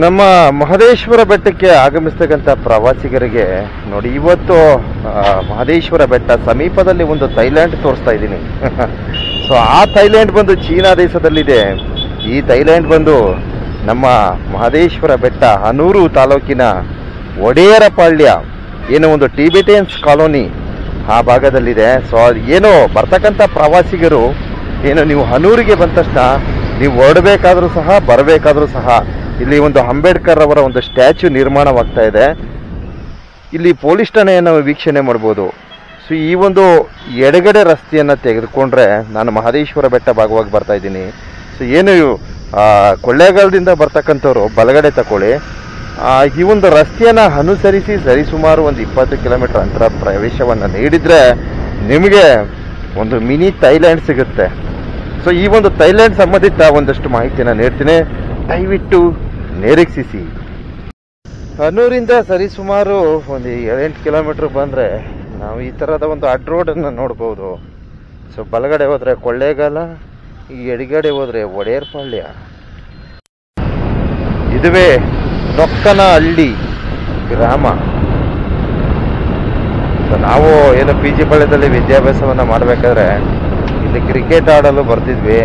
ನಮ್ಮ ಮಹದೇಶ್ವರ ಬೆಟ್ಟಕ್ಕೆ ಆಗಮಿಸ್ತಕ್ಕಂಥ ಪ್ರವಾಸಿಗರಿಗೆ ನೋಡಿ, ಇವತ್ತು ಮಹದೇಶ್ವರ ಬೆಟ್ಟ ಸಮೀಪದಲ್ಲಿ ಒಂದು ಥೈಲ್ಯಾಂಡ್ ತೋರಿಸ್ತಾ ಇದ್ದೀನಿ. ಸೊ ಆ ಥೈಲ್ಯಾಂಡ್ ಬಂದು ಚೀನಾ ದೇಶದಲ್ಲಿದೆ. ಈ ಥೈಲ್ಯಾಂಡ್ ಬಂದು ನಮ್ಮ ಮಹದೇಶ್ವರ ಬೆಟ್ಟ ಹನೂರು ತಾಲೂಕಿನ ಒಡೆಯರಪಾಳ್ಯ ಏನೋ ಒಂದು ಟಿಬೆಟಿಯನ್ಸ್ ಕಾಲೋನಿ ಆ ಭಾಗದಲ್ಲಿದೆ. ಸೊ ಏನೋ ಬರ್ತಕ್ಕಂಥ ಪ್ರವಾಸಿಗರು ಏನು ನೀವು ಹನೂರಿಗೆ ಬಂದ ತಕ್ಷಣ ನೀವು ಹೊರಡಬೇಕಾದ್ರೂ ಸಹ ಬರಬೇಕಾದ್ರೂ ಸಹ ಇಲ್ಲಿ ಒಂದು ಅಂಬೇಡ್ಕರ್ ಅವರ ಒಂದು ಸ್ಟ್ಯಾಚ್ಯೂ ನಿರ್ಮಾಣವಾಗ್ತಾ ಇದೆ. ಇಲ್ಲಿ ಪೊಲೀಸ್ ಠಾಣೆಯನ್ನು ವೀಕ್ಷಣೆ ಮಾಡ್ಬೋದು. ಸೊ ಈ ಒಂದು ಎಡಗಡೆ ರಸ್ತೆಯನ್ನು ತೆಗೆದುಕೊಂಡ್ರೆ ನಾನು ಮಹದೇಶ್ವರ ಬೆಟ್ಟ ಭಾಗವಾಗಿ ಬರ್ತಾ ಇದ್ದೀನಿ. ಸೊ ಏನು ಕೊಳ್ಳೇಗಾಲದಿಂದ ಬರ್ತಕ್ಕಂಥವ್ರು ಬಲಗಡೆ ತಗೊಳ್ಳಿ. ಈ ಒಂದು ರಸ್ತೆಯನ್ನು ಅನುಸರಿಸಿ ಸರಿಸುಮಾರು ಒಂದು 20 ಕಿಲೋಮೀಟರ್ ಅಂತರ ಪ್ರವೇಶವನ್ನು ನೀಡಿದರೆ ನಿಮಗೆ ಒಂದು ಮಿನಿ ಥೈಲ್ಯಾಂಡ್ ಸಿಗುತ್ತೆ. ಸೊ ಈ ಒಂದು ಥೈಲ್ಯಾಂಡ್ ಸಂಬಂಧಿತ ಒಂದಷ್ಟು ಮಾಹಿತಿಯನ್ನು ನೀಡ್ತೀನಿ, ದಯವಿಟ್ಟು ನಿರೀಕ್ಷಿಸಿ. ಹನೂರಿಂದ ಸರಿಸುಮಾರು ಒಂದು 7-8 ಕಿಲೋಮೀಟರ್ ಬಂದರೆ ನಾವು ಈ ಥರದ ಒಂದು ಅಡ್ ರೋಡನ್ನು ನೋಡ್ಬೋದು. ಸೊ ಬಲಗಡೆ ಹೋದರೆ ಕೊಳ್ಳೇಗಾಲ, ಈ ಎಡಗಡೆ ಹೋದರೆ ಒಡೆಯರಪಾಳ್ಯ. ಇದುವೇ ನೊಕ್ಕನಹಳ್ಳಿ ಗ್ರಾಮ. ಸೊ ನಾವು ಏನು PG ಪಾಳ್ಯದಲ್ಲಿ ವಿದ್ಯಾಭ್ಯಾಸವನ್ನು ಮಾಡಬೇಕಾದ್ರೆ ಇಲ್ಲಿ ಕ್ರಿಕೆಟ್ ಆಡಲು ಬರ್ತಿದ್ವಿ.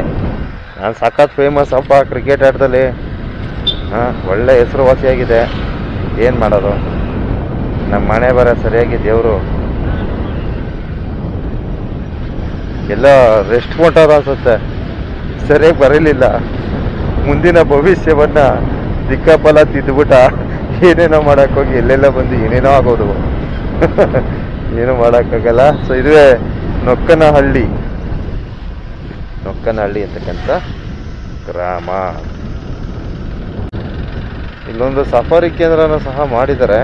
ನಾನು ಸಖತ್ ಫೇಮಸ್ ಅಪ್ಪ ಕ್ರಿಕೆಟ್ ಆಟದಲ್ಲಿ. ಒಳ್ಳೆ ಹೆಸರುವಾಸಿಯಾಗಿದೆ. ಏನು ಮಾಡೋದು, ನಮ್ಮ ಮನೆ ಬರ ಸರಿಯಾಗಿ ದೇವರು ಎಲ್ಲ ರೆಸ್ಟ್ ಕೊಟ್ಟದ ಅನ್ಸುತ್ತೆ, ಸರಿಯಾಗಿ ಬರಲಿಲ್ಲ. ಮುಂದಿನ ಭವಿಷ್ಯವನ್ನು ದಿಕ್ಕಾಪಲ ತಿದ್ದುಬಿಟ್ಟ ಏನೇನೋ ಮಾಡೋಕ್ಕೋಗಿ ಎಲ್ಲೆಲ್ಲ ಬಂದು ಏನೇನೋ ಆಗೋದು. ಏನೂ ಮಾಡೋಕ್ಕಾಗಲ್ಲ. ಸೊ ಇದುವೇ ನೊಕ್ಕನಹಳ್ಳಿ ಅಂತಕ್ಕಂಥ ಗ್ರಾಮ. ಇಲ್ಲೊಂದು ಸಫಾರಿ ಕೇಂದ್ರನೂ ಸಹ ಮಾಡಿದ್ದಾರೆ.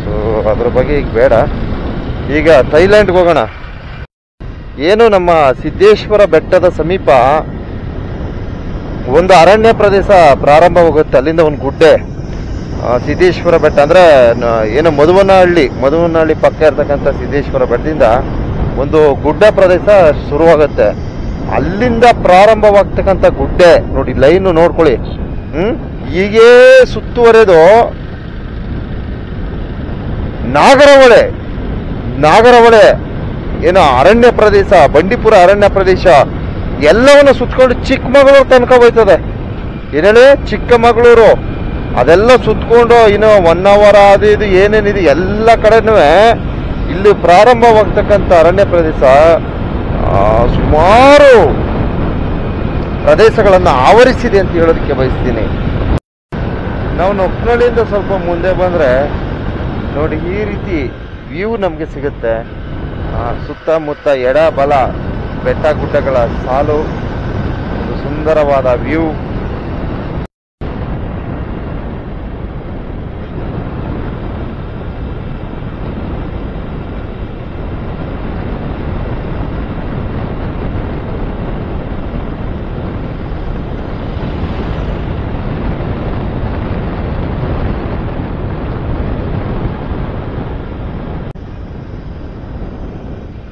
ಸೊ ಅದ್ರ ಬಗ್ಗೆ ಈಗ ಬೇಡ, ಈಗ ಥೈಲ್ಯಾಂಡ್ಗೆ ಹೋಗೋಣ. ಏನು ನಮ್ಮ ಸಿದ್ದೇಶ್ವರ ಬೆಟ್ಟದ ಸಮೀಪ ಒಂದು ಅರಣ್ಯ ಪ್ರದೇಶ ಪ್ರಾರಂಭವಾಗುತ್ತೆ. ಅಲ್ಲಿಂದ ಒಂದು ಗುಡ್ಡೆ, ಸಿದ್ದೇಶ್ವರ ಬೆಟ್ಟ ಅಂದರೆ ಏನು ಮಧುವನಹಳ್ಳಿ ಪಕ್ಕ ಇರ್ತಕ್ಕಂಥ ಸಿದ್ದೇಶ್ವರ ಬೆಟ್ಟದಿಂದ ಒಂದು ಗುಡ್ಡ ಪ್ರದೇಶ ಶುರುವಾಗುತ್ತೆ. ಅಲ್ಲಿಂದ ಪ್ರಾರಂಭವಾಗ್ತಕ್ಕಂಥ ಗುಡ್ಡೆ ನೋಡಿ, ಲೈನು ನೋಡ್ಕೊಳ್ಳಿ. ಹೀಗೇ ಸುತ್ತುವರೆದು ನಾಗರಹೊಳೆ ಏನೋ ಅರಣ್ಯ ಪ್ರದೇಶ, ಬಂಡೀಪುರ ಅರಣ್ಯ ಪ್ರದೇಶ ಎಲ್ಲವನ್ನು ಸುತ್ತಕೊಂಡು ಚಿಕ್ಕಮಗಳೂರು ತನಕ ಹೋಯ್ತದೆ. ಏನೇಳಿ ಚಿಕ್ಕಮಗಳೂರು ಅದೆಲ್ಲ ಸುತ್ತಕೊಂಡು ಇನ್ನು 1 hour ಅದು ಇದು ಏನೇನಿದೆ ಎಲ್ಲ ಕಡೆನೂ ಇಲ್ಲಿ ಪ್ರಾರಂಭವಾಗ್ತಕ್ಕಂಥ ಅರಣ್ಯ ಪ್ರದೇಶ ಸುಮಾರು ಪ್ರದೇಶಗಳನ್ನು ಆವರಿಸಿದೆ ಅಂತ ಹೇಳೋದಕ್ಕೆ ಬಯಸ್ತೀನಿ. ನಾವು ನೊಕ್ಕನಹಳ್ಳಿಯಿಂದ ಸ್ವಲ್ಪ ಮುಂದೆ ಬಂದರೆ ನೋಡಿ ಈ ರೀತಿ ವ್ಯೂ ನಮಗೆ ಸಿಗುತ್ತೆ. ಸುತ್ತಮುತ್ತ ಎಡ ಬಲ ಬೆಟ್ಟ ಗುಡ್ಡಗಳ ಸಾಲು, ಒಂದು ಸುಂದರವಾದ ವ್ಯೂ.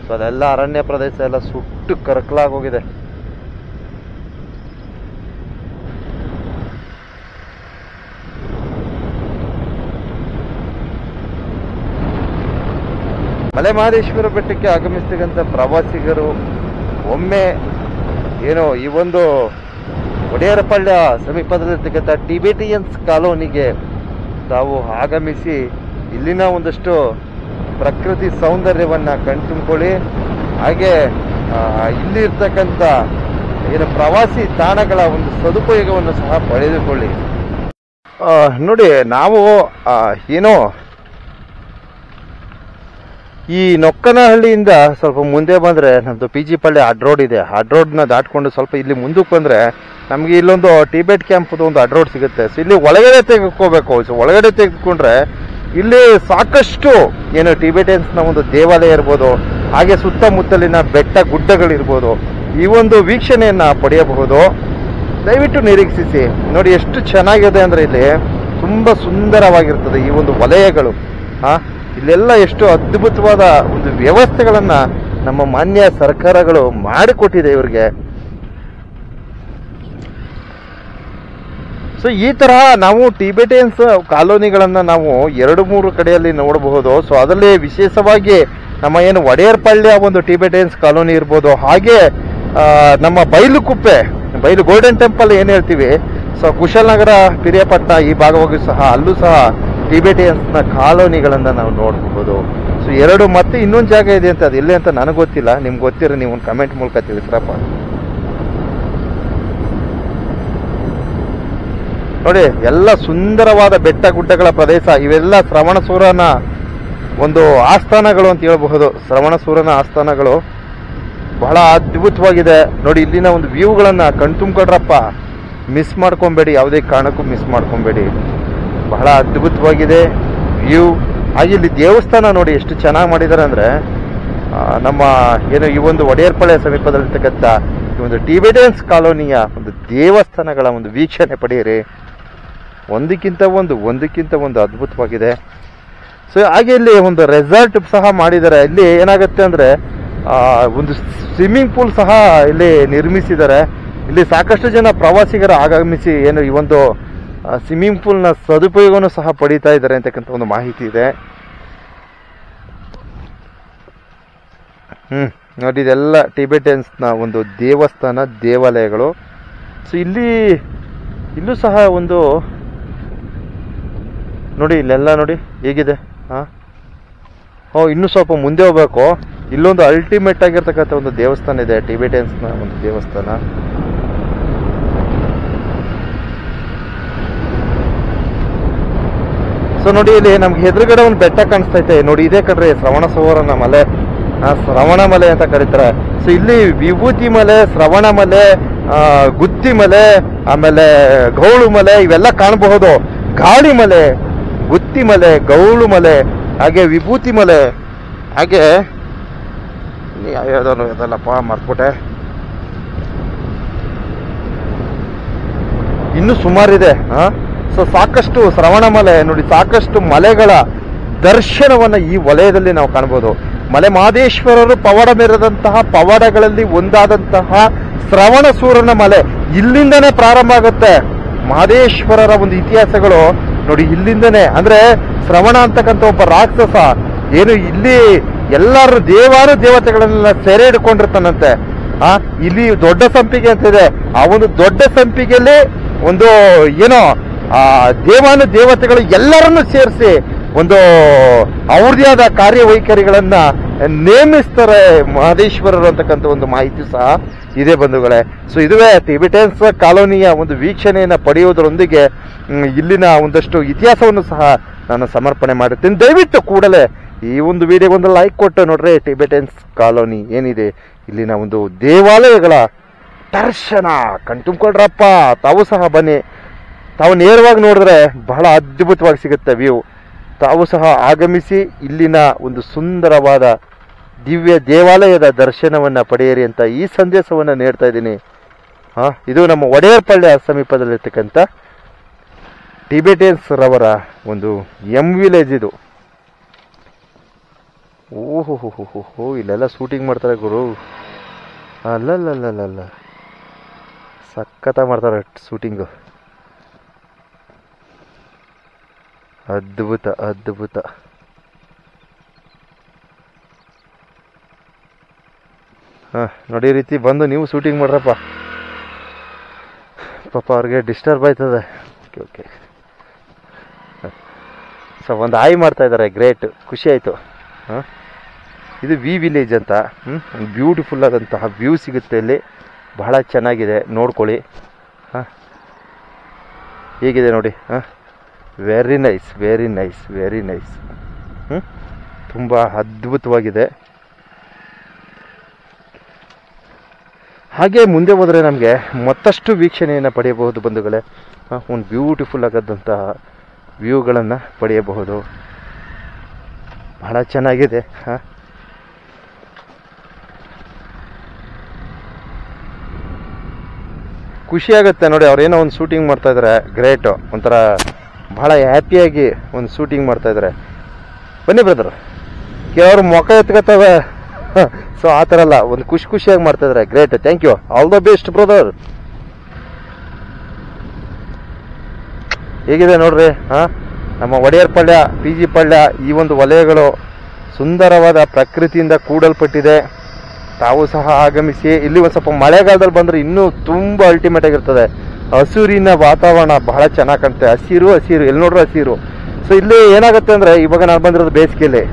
ಸೊ ಅದೆಲ್ಲ ಅರಣ್ಯ ಪ್ರದೇಶ ಎಲ್ಲ ಸುಟ್ಟು ಕರಕಲಾಗೋಗಿದೆ. ಮಲೆ ಮಹದೇಶ್ವರ ಬೆಟ್ಟಕ್ಕೆ ಆಗಮಿಸ್ತಕ್ಕಂಥ ಪ್ರವಾಸಿಗರು ಒಮ್ಮೆ ಏನೋ ಈ ಒಂದು ಒಡೆಯರಪಾಳ್ಯ ಸಮೀಪದಲ್ಲಿರ್ತಕ್ಕಂಥ ಟಿಬೆಟಿಯನ್ಸ್ ಕಾಲೋನಿಗೆ ತಾವು ಆಗಮಿಸಿ ಇಲ್ಲಿನ ಒಂದಷ್ಟು ಪ್ರಕೃತಿ ಸೌಂದರ್ಯವನ್ನು ಕಣ್ತುಂಬಿಕೊಳ್ಳಿ. ಹಾಗೆ ಇಲ್ಲಿ ಇರ್ತಕ್ಕಂಥ ಏನು ಪ್ರವಾಸಿ ತಾಣಗಳ ಒಂದು ಸದುಪಯೋಗವನ್ನು ಸಹ ಪಡೆದುಕೊಳ್ಳಿ. ನೋಡಿ, ನಾವು ಏನೋ ಈ ನೊಕ್ಕನಹಳ್ಳಿಯಿಂದ ಸ್ವಲ್ಪ ಮುಂದೆ ಬಂದರೆ ನಮ್ಮದು PG ಪಾಳ್ಯ ಅಡ್ ರೋಡ್ ಇದೆ. ಅಡ್ ರೋಡ್ನ ದಾಟ್ಕೊಂಡು ಸ್ವಲ್ಪ ಇಲ್ಲಿ ಮುಂದಕ್ಕೆ ಬಂದರೆ ನಮಗೆ ಇಲ್ಲೊಂದು ಟಿಬೆಟ್ ಕ್ಯಾಂಪ್ದು ಒಂದು ಅಡ್ ರೋಡ್ ಸಿಗುತ್ತೆ. ಸೊ ಇಲ್ಲಿ ಒಳಗಡೆ ತೆಗೆದುಕೋಬೇಕು. ಸೊ ಒಳಗಡೆ ತೆಗೆದುಕೊಂಡ್ರೆ ಇಲ್ಲಿ ಸಾಕಷ್ಟು ಏನು ಟಿಬೆಟಿಯನ್ಸ್ನ ಒಂದು ದೇವಾಲಯ ಇರ್ಬೋದು, ಹಾಗೆ ಸುತ್ತಮುತ್ತಲಿನ ಬೆಟ್ಟ ಗುಡ್ಡಗಳಿರ್ಬೋದು, ಈ ಒಂದು ವೀಕ್ಷಣೆಯನ್ನು ಪಡೆಯಬಹುದು. ದಯವಿಟ್ಟು ನಿರೀಕ್ಷಿಸಿ. ನೋಡಿ ಎಷ್ಟು ಚೆನ್ನಾಗಿದೆ ಅಂದರೆ ಇಲ್ಲಿ ತುಂಬ ಸುಂದರವಾಗಿರ್ತದೆ ಈ ಒಂದು ವಲಯಗಳು. ಇಲ್ಲೆಲ್ಲ ಎಷ್ಟು ಅದ್ಭುತವಾದ ಒಂದು ವ್ಯವಸ್ಥೆಗಳನ್ನು ನಮ್ಮ ಮಾನ್ಯ ಸರ್ಕಾರಗಳು ಮಾಡಿಕೊಟ್ಟಿದೆ ಇವರಿಗೆ. ಸೊ ಈ ತರಹ ನಾವು ಟಿಬೆಟಿಯನ್ಸ್ ಕಾಲೋನಿಗಳನ್ನು ನಾವು 2-3 ಕಡೆಯಲ್ಲಿ ನೋಡಬಹುದು. ಸೊ ಅದರಲ್ಲಿ ವಿಶೇಷವಾಗಿ ನಮ್ಮ ಏನು ಒಡೆಯರ್ಪಳ್ಳಿಯ ಒಂದು ಟಿಬೆಟಿಯನ್ಸ್ ಕಾಲೋನಿ ಇರ್ಬೋದು, ಹಾಗೆ ನಮ್ಮ ಬೈಲು ಗೋಲ್ಡನ್ ಟೆಂಪಲ್ ಏನು ಹೇಳ್ತೀವಿ, ಸೊ ಕುಶಾಲನಗರ, ಪಿರಿಯಾಪಟ್ಟಣ ಈ ಭಾಗವಾಗಿ ಸಹ ಅಲ್ಲೂ ಸಹ ಟಿಬೆಟಿಯನ್ಸ್ನ ಕಾಲೋನಿಗಳನ್ನು ನಾವು ನೋಡಬಹುದು. ಸೊ 2 ಮತ್ತೆ ಇನ್ನೊಂದು ಜಾಗ ಇದೆ ಅಂತ, ಅದು ಎಲ್ಲಿ ಅಂತ ನನಗೆ ಗೊತ್ತಿಲ್ಲ, ನಿಮ್ಗೆ ಗೊತ್ತಿರೋ ನೀವು ಒಂದು ಕಮೆಂಟ್ ಮೂಲಕ ತಿಳಿಸ್ರಪ್ಪ. ನೋಡಿ, ಎಲ್ಲ ಸುಂದರವಾದ ಬೆಟ್ಟ ಗುಡ್ಡಗಳ ಪ್ರದೇಶ. ಇವೆಲ್ಲ ಶ್ರವಣಸೂರನ ಒಂದು ಆಸ್ಥಾನಗಳು ಅಂತ ಹೇಳ್ಬಹುದು. ಶ್ರವಣಸೂರನ ಆಸ್ಥಾನಗಳು ಬಹಳ ಅದ್ಭುತವಾಗಿದೆ. ನೋಡಿ, ಇಲ್ಲಿನ ಒಂದು ವ್ಯೂಗಳನ್ನು ಕಣ್ತುಂಬ್ಕೊಡ್ರಪ್ಪ, ಮಿಸ್ ಮಾಡ್ಕೊಬೇಡಿ, ಯಾವುದೇ ಕಾರಣಕ್ಕೂ ಮಿಸ್ ಮಾಡ್ಕೊಬೇಡಿ. ಬಹಳ ಅದ್ಭುತವಾಗಿದೆ ವ್ಯೂ. ಹಾಗೆ ಇಲ್ಲಿ ದೇವಸ್ಥಾನ ನೋಡಿ ಎಷ್ಟು ಚೆನ್ನಾಗಿ ಮಾಡಿದ್ದಾರೆ ಅಂದರೆ, ನಮ್ಮ ಏನು ಈ ಒಂದು ಒಡೆಯರ್ಪಳ್ಳಿಯ ಸಮೀಪದಲ್ಲಿರ್ತಕ್ಕಂಥ ಈ ಒಂದು ಟಿಬೆಟಿಯನ್ಸ್ ಕಾಲೋನಿಯ ಒಂದು ದೇವಸ್ಥಾನಗಳ ಒಂದು ವೀಕ್ಷಣೆ ಪಡೆಯಿರಿ. ಒಂದಕ್ಕಿಂತ ಒಂದು ಅದ್ಭುತವಾಗಿದೆ. ಸೊ ಹಾಗೆ ಇಲ್ಲಿ ಒಂದು ರೆಸಾರ್ಟ್ ಸಹ ಮಾಡಿದ್ದಾರೆ. ಇಲ್ಲಿ ಏನಾಗುತ್ತೆ ಅಂದರೆ ಒಂದು ಸ್ವಿಮ್ಮಿಂಗ್ ಪೂಲ್ ಸಹ ಇಲ್ಲಿ ನಿರ್ಮಿಸಿದ್ದಾರೆ. ಇಲ್ಲಿ ಸಾಕಷ್ಟು ಜನ ಪ್ರವಾಸಿಗರು ಆಗಮಿಸಿ ಏನು ಈ ಒಂದು ಸ್ವಿಮ್ಮಿಂಗ್ ಪೂಲ್ನ ಸದುಪಯೋಗವನ್ನು ಸಹ ಪಡೀತಾ ಇದ್ದಾರೆ ಅಂತಕ್ಕಂಥ ಒಂದು ಮಾಹಿತಿ ಇದೆ. ನೋಡಿ, ಇದೆಲ್ಲ ಟಿಬೆಟಿಯನ್ಸ್ನ ಒಂದು ದೇವಾಲಯಗಳು. ಸೊ ಇಲ್ಲೂ ಸಹ ಒಂದು ನೋಡಿ, ಇಲ್ಲೆಲ್ಲ ನೋಡಿ ಹೇಗಿದೆ. ಇನ್ನೂ ಸ್ವಲ್ಪ ಮುಂದೆ ಹೋಗ್ಬೇಕು. ಇಲ್ಲೊಂದು ಅಲ್ಟಿಮೇಟ್ ಆಗಿರ್ತಕ್ಕಂಥ ಒಂದು ದೇವಸ್ಥಾನ ಇದೆ, ಟಿಬೆಟಿಯನ್ಸ್ನ ಒಂದು ದೇವಸ್ಥಾನ. ಸೊ ನೋಡಿ, ಇಲ್ಲಿ ನಮ್ಗೆ ಎದುರುಗಡೆ ಒಂದು ಬೆಟ್ಟ ಕಾಣಿಸ್ತೈತೆ ನೋಡಿ, ಇದೇ ಕಣ್ರಿ ಶ್ರವಣಸೂರನ ಮಲೆ, ಶ್ರವಣ ಮಲೆ ಅಂತ ಕರೀತಾರೆ. ಸೊ ಇಲ್ಲಿ ವಿಭೂತಿ ಮಲೆ, ಶ್ರವಣ ಮಲೆ, ಗುತ್ತಿ ಮಲೆ, ಆಮೇಲೆ ಗೌಳು ಮಲೆ ಇವೆಲ್ಲ ಕಾಣಬಹುದು. ಗಾಳಿ ಮಲೆ, ಗುತ್ತಿ ಮಲೆ, ಗೌಳು ಮಲೆ, ಹಾಗೆ ವಿಭೂತಿ ಮಲೆ, ಹಾಗೆ ಅದಲ್ಲಪ್ಪ ಮರ್ತ್ಬಿಟ್ಟೆ, ಇನ್ನೂ ಸುಮಾರಿದೆ. ಸೊ ಸಾಕಷ್ಟು ಶ್ರವಣ ಮಲೆ ನೋಡಿ, ಸಾಕಷ್ಟು ಮಲೆಗಳ ದರ್ಶನವನ್ನ ಈ ವಲಯದಲ್ಲಿ ನಾವು ಕಾಣಬಹುದು. ಮಲೆ ಮಹದೇಶ್ವರರು ಪವಾಡ ಮೆರೆದಂತಹ ಪವಾಡಗಳಲ್ಲಿ ಒಂದಾದಂತಹ ಶ್ರವಣಸೂರನ ಮಲೆ ಇಲ್ಲಿಂದನೇ ಪ್ರಾರಂಭ ಆಗುತ್ತೆ. ಮಹದೇಶ್ವರರ ಒಂದು ಇತಿಹಾಸಗಳು ನೋಡಿ ಇಲ್ಲಿಂದನೇ. ಅಂದ್ರೆ ಶ್ರವಣ ಅಂತಕ್ಕಂಥ ಒಬ್ಬ ರಾಕ್ಷಸ ಏನು ಇಲ್ಲಿ ಎಲ್ಲರೂ ದೇವತೆಗಳನ್ನೆಲ್ಲ ಸೆರೆ ಹಿಡ್ಕೊಂಡಿರ್ತಾನಂತೆ. ಇಲ್ಲಿ ದೊಡ್ಡ ಸಂಪಿಗೆ ಅಂತಿದೆ, ಆ ಒಂದು ದೊಡ್ಡ ಸಂಪಿಗೆಯಲ್ಲಿ ಒಂದು ಏನೋ ದೇವತೆಗಳು ಎಲ್ಲರನ್ನು ಸೇರಿಸಿ ಒಂದು ಅವ್ರದೇ ಆದ ಕಾರ್ಯವೈಖರಿಗಳನ್ನ ನೇಮಿಸ್ತಾರೆ ಮಹದೇಶ್ವರರು ಅಂತಕ್ಕಂಥ ಒಂದು ಮಾಹಿತಿ ಸಹ ಇದೆ ಬಂಧುಗಳೇ. ಸೊ ಇದುವೇ ಟಿಬೆಟಿಯನ್ಸ್ ಕಾಲೋನಿಯ ಒಂದು ವೀಕ್ಷಣೆಯನ್ನು ಪಡೆಯುವುದರೊಂದಿಗೆ ಇಲ್ಲಿನ ಒಂದಷ್ಟು ಇತಿಹಾಸವನ್ನು ಸಹ ನಾನು ಸಮರ್ಪಣೆ ಮಾಡುತ್ತೇನೆ. ದಯವಿಟ್ಟು ಕೂಡಲೇ ಈ ಒಂದು ವಿಡಿಯೋಗೆ ಒಂದು ಲೈಕ್ ಕೊಟ್ಟು ನೋಡ್ರಿ. ಟಿಬೆಟಿಯನ್ಸ್ ಕಾಲೋನಿ ಏನಿದೆ, ಇಲ್ಲಿನ ಒಂದು ದೇವಾಲಯಗಳ ದರ್ಶನ ಕಣ್ತುಂಬ್ಕೊಳ್ರಪ್ಪ. ತಾವು ಸಹ ಬನ್ನಿ, ತಾವು ನೇರವಾಗಿ ನೋಡಿದ್ರೆ ಬಹಳ ಅದ್ಭುತವಾಗಿ ಸಿಗುತ್ತೆ ವ್ಯೂ. ತಾವು ಸಹ ಆಗಮಿಸಿ ಇಲ್ಲಿನ ಒಂದು ಸುಂದರವಾದ ದಿವ್ಯ ದೇವಾಲಯದ ದರ್ಶನವನ್ನು ಪಡೆಯಿರಿ ಅಂತ ಈ ಸಂದೇಶವನ್ನು ನೀಡ್ತಾ ಇದ್ದೀನಿ. ಇದು ನಮ್ಮ ಒಡೆಯರ್ಪಳ್ಳಿಯ ಸಮೀಪದಲ್ಲಿರ್ತಕ್ಕಂಥ ಟಿಬೆಟಿಯನ್ಸ್ ರವರ ಒಂದು ವಿಲೇಜ್ ಇದು. ಓಹೋ, ಇಲ್ಲೆಲ್ಲ ಶೂಟಿಂಗ್ ಮಾಡ್ತಾರೆ ಗುರು. ಅಲ್ಲಲ್ಲ ಸಖತ್ತ ಮಾಡ್ತಾರೆ ಶೂಟಿಂಗು. ಅದ್ಭುತ. ನೋಡಿ ಈ ರೀತಿ ಬಂದು ನೀವು ಶೂಟಿಂಗ್ ಮಾಡ್ರಪ್ಪ. ಪಾಪ ಅವ್ರಿಗೆ ಡಿಸ್ಟರ್ಬ್ ಆಯ್ತದೆ. ಓಕೆ. ಸೊ ಒಂದು ಆಯ್ ಮಾಡ್ತಾ ಇದ್ದಾರೆ, ಗ್ರೇಟ್, ಖುಷಿ ಆಯಿತು. ಇದು ವಿಲೇಜ್ ಅಂತ. ಬ್ಯೂಟಿಫುಲ್ ಆದಂತಹ ವ್ಯೂ ಸಿಗುತ್ತೆ ಇಲ್ಲಿ, ಬಹಳ ಚೆನ್ನಾಗಿದೆ, ನೋಡ್ಕೊಳ್ಳಿ. ಹೇಗಿದೆ ನೋಡಿ. Very nice. ತುಂಬ ಅದ್ಭುತವಾಗಿದೆ. ಹಾಗೆ ಮುಂದೆ ಹೋದರೆ ನಮಗೆ ಮತ್ತಷ್ಟು ವೀಕ್ಷಣೆಯನ್ನು ಪಡೆಯಬಹುದು ಬಂಧುಗಳೇ. ಒಂದು ಬ್ಯೂಟಿಫುಲ್ ಆದಂತಹ ವ್ಯೂಗಳನ್ನು ಪಡೆಯಬಹುದು. ಬಹಳ ಚೆನ್ನಾಗಿದೆ. ಖುಷಿ ಆಗುತ್ತೆ ನೋಡಿ, ಅವ್ರೇನೋ ಒಂದು ಶೂಟಿಂಗ್ ಮಾಡ್ತಾ ಇದ್ದಾರೆ, ಗ್ರೇಟು. ಒಂಥರ ಬಹಳ ಹ್ಯಾಪಿಯಾಗಿ ಒಂದು ಶೂಟಿಂಗ್ ಮಾಡ್ತಾ ಇದ್ದಾರೆ. ಬನ್ನಿ ಬ್ರದರ್, ಕೆಲವರು ಮೊಕ ಎತ್ಕೊತವೆ. ಸೊ ಆ ಥರ ಅಲ್ಲ, ಒಂದು ಖುಷಿಯಾಗಿ ಮಾಡ್ತಾ ಇದ್ದಾರೆ, great. Thank you, all the best brother. ಹೇಗಿದೆ ನೋಡ್ರಿ. ನಮ್ಮ ಒಡೆಯರ್ ಪಾಳ್ಯ, ಪಿ ಜಿ ಪಾಳ್ಯ, ಈ ಒಂದು ವಲಯಗಳು ಸುಂದರವಾದ ಪ್ರಕೃತಿಯಿಂದ ಕೂಡಲ್ಪಟ್ಟಿದೆ. ತಾವು ಸಹ ಆಗಮಿಸಿ. ಇಲ್ಲಿ ಒಂದು ಸ್ವಲ್ಪ ಮಳೆಗಾಲದಲ್ಲಿ ಬಂದರೆ ಇನ್ನೂ ತುಂಬ ಅಲ್ಟಿಮೇಟ್ ಆಗಿರ್ತದೆ. ಹಸಿರಿನ ವಾತಾವರಣ ಬಹಳ ಚೆನ್ನಾಗಿ ಕಾಣುತ್ತೆ. ಹಸಿರು ಎಲ್ಲಿ ನೋಡ್ರೆ ಹಸಿರು. ಸೊ ಇಲ್ಲಿ ಏನಾಗುತ್ತೆ ಅಂದರೆ, ಇವಾಗ ನಾನು ಬಂದಿರೋದು ಬೇಸಿಗೆಯಲ್ಲಿ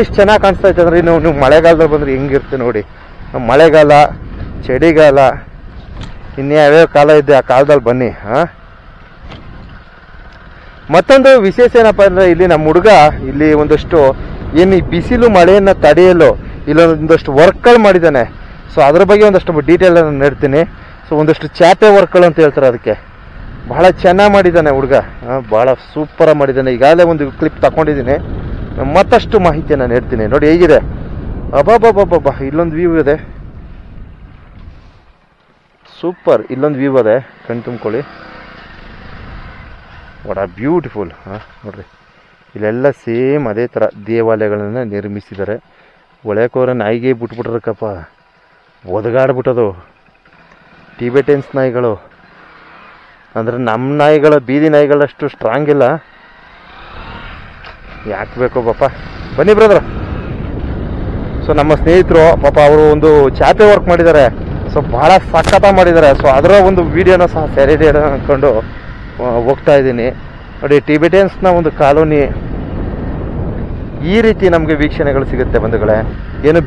ಇಷ್ಟು ಚೆನ್ನಾಗಿ ಕಾಣಿಸ್ತಾ ಇತ್ತು ಅಂದರೆ ನೀವು ಮಳೆಗಾಲದಲ್ಲಿ ಬಂದರೆ ಹೆಂಗಿರುತ್ತೆ ನೋಡಿ. ಮಳೆಗಾಲ, ಚಳಿಗಾಲ, ಇನ್ಯಾವ್ಯಾವ ಕಾಲ ಇದೆ ಆ ಕಾಲದಲ್ಲಿ ಬನ್ನಿ. ಮತ್ತೊಂದು ವಿಶೇಷ ಏನಪ್ಪ ಅಂದರೆ, ಇಲ್ಲಿ ನಮ್ಮ ಹುಡುಗ ಇಲ್ಲಿ ಒಂದಷ್ಟು ಏನು ಈ ಬಿಸಿಲು ಮಳೆಯನ್ನು ತಡೆಯಲು ಇಲ್ಲೊಂದಷ್ಟು ವರ್ಕ್ಗಳು ಮಾಡಿದ್ದಾನೆ. ಸೊ ಅದ್ರ ಬಗ್ಗೆ ಒಂದಷ್ಟು ಡೀಟೇಲ್ ನಾನು ಹೇಳ್ತೀನಿ. ಸೊ ಒಂದಷ್ಟು ಚಾಪೆ ವರ್ಕ್ಗಳು ಅಂತ ಹೇಳ್ತಾರೆ, ಅದಕ್ಕೆ ಬಹಳ ಚೆನ್ನಾಗಿ ಮಾಡಿದ್ದಾನೆ ಹುಡುಗ. ಭಾಳ ಸೂಪರಾಗಿ ಮಾಡಿದ್ದಾನೆ. ಈಗಾಗಲೇ ಒಂದು ಕ್ಲಿಪ್ ತಗೊಂಡಿದ್ದೀನಿ, ಮತ್ತಷ್ಟು ಮಾಹಿತಿ ನಾನು ಹೇಳ್ತೀನಿ. ನೋಡಿ ಹೇಗಿದೆ. ಅಬ್ಬಾ ಇಲ್ಲೊಂದು ವ್ಯೂ ಇದೆ, ಸೂಪರ್. ಇಲ್ಲೊಂದು ವ್ಯೂ ಇದೆ, ಕಣ್ ತುಂಬ್ಕೊಳ್ಳಿ. What are beautiful. ನೋಡ್ರಿ, ಇಲ್ಲೆಲ್ಲ ಸೇಮ್ ಅದೇ ಥರ ದೇವಾಲಯಗಳನ್ನು ನಿರ್ಮಿಸಿದ್ದಾರೆ. ಒಳ್ಳೆಕೋರ ನಾಯಿಗೆ ಬಿಟ್ಬಿಟ್ರಕ್ಕಪ್ಪ, ಒದಗಾಡ್ಬಿಟ್ಟದು. ಟಿಬೆಟನ್ಸ್ ನಾಯಿಗಳು ಅಂದರೆ ನಮ್ಮ ನಾಯಿಗಳು, ಬೀದಿ ನಾಯಿಗಳಷ್ಟು ಸ್ಟ್ರಾಂಗ್ ಇಲ್ಲ. ಯಾಕೆ ಬೇಕು ಪಾಪ. ಬನ್ನಿ ಬ್ರದರ್. ಸೊ ನಮ್ಮ ಸ್ನೇಹಿತರು ಪಾಪ ಅವರು ಒಂದು ಚಾಪೆ ವರ್ಕ್ ಮಾಡಿದ್ದಾರೆ. ಸೊ ಭಾಳ ಸಖತ್ತಾಗಿ ಮಾಡಿದ್ದಾರೆ. ಸೊ ಅದರ ಒಂದು ವಿಡಿಯೋನ ಸಹ ಸೆರೆಡಿ ಅಂದ್ಕೊಂಡು ಹೋಗ್ತಾ ಇದ್ದೀನಿ. ನೋಡಿ, ಟಿಬೆಟನ್ಸ್ನ ಒಂದು ಕಾಲೋನಿ. ಈ ರೀತಿ ನಮಗೆ ವೀಕ್ಷಣೆಗಳು ಸಿಗುತ್ತೆ ಬಂಧುಗಳೇ. ಏನು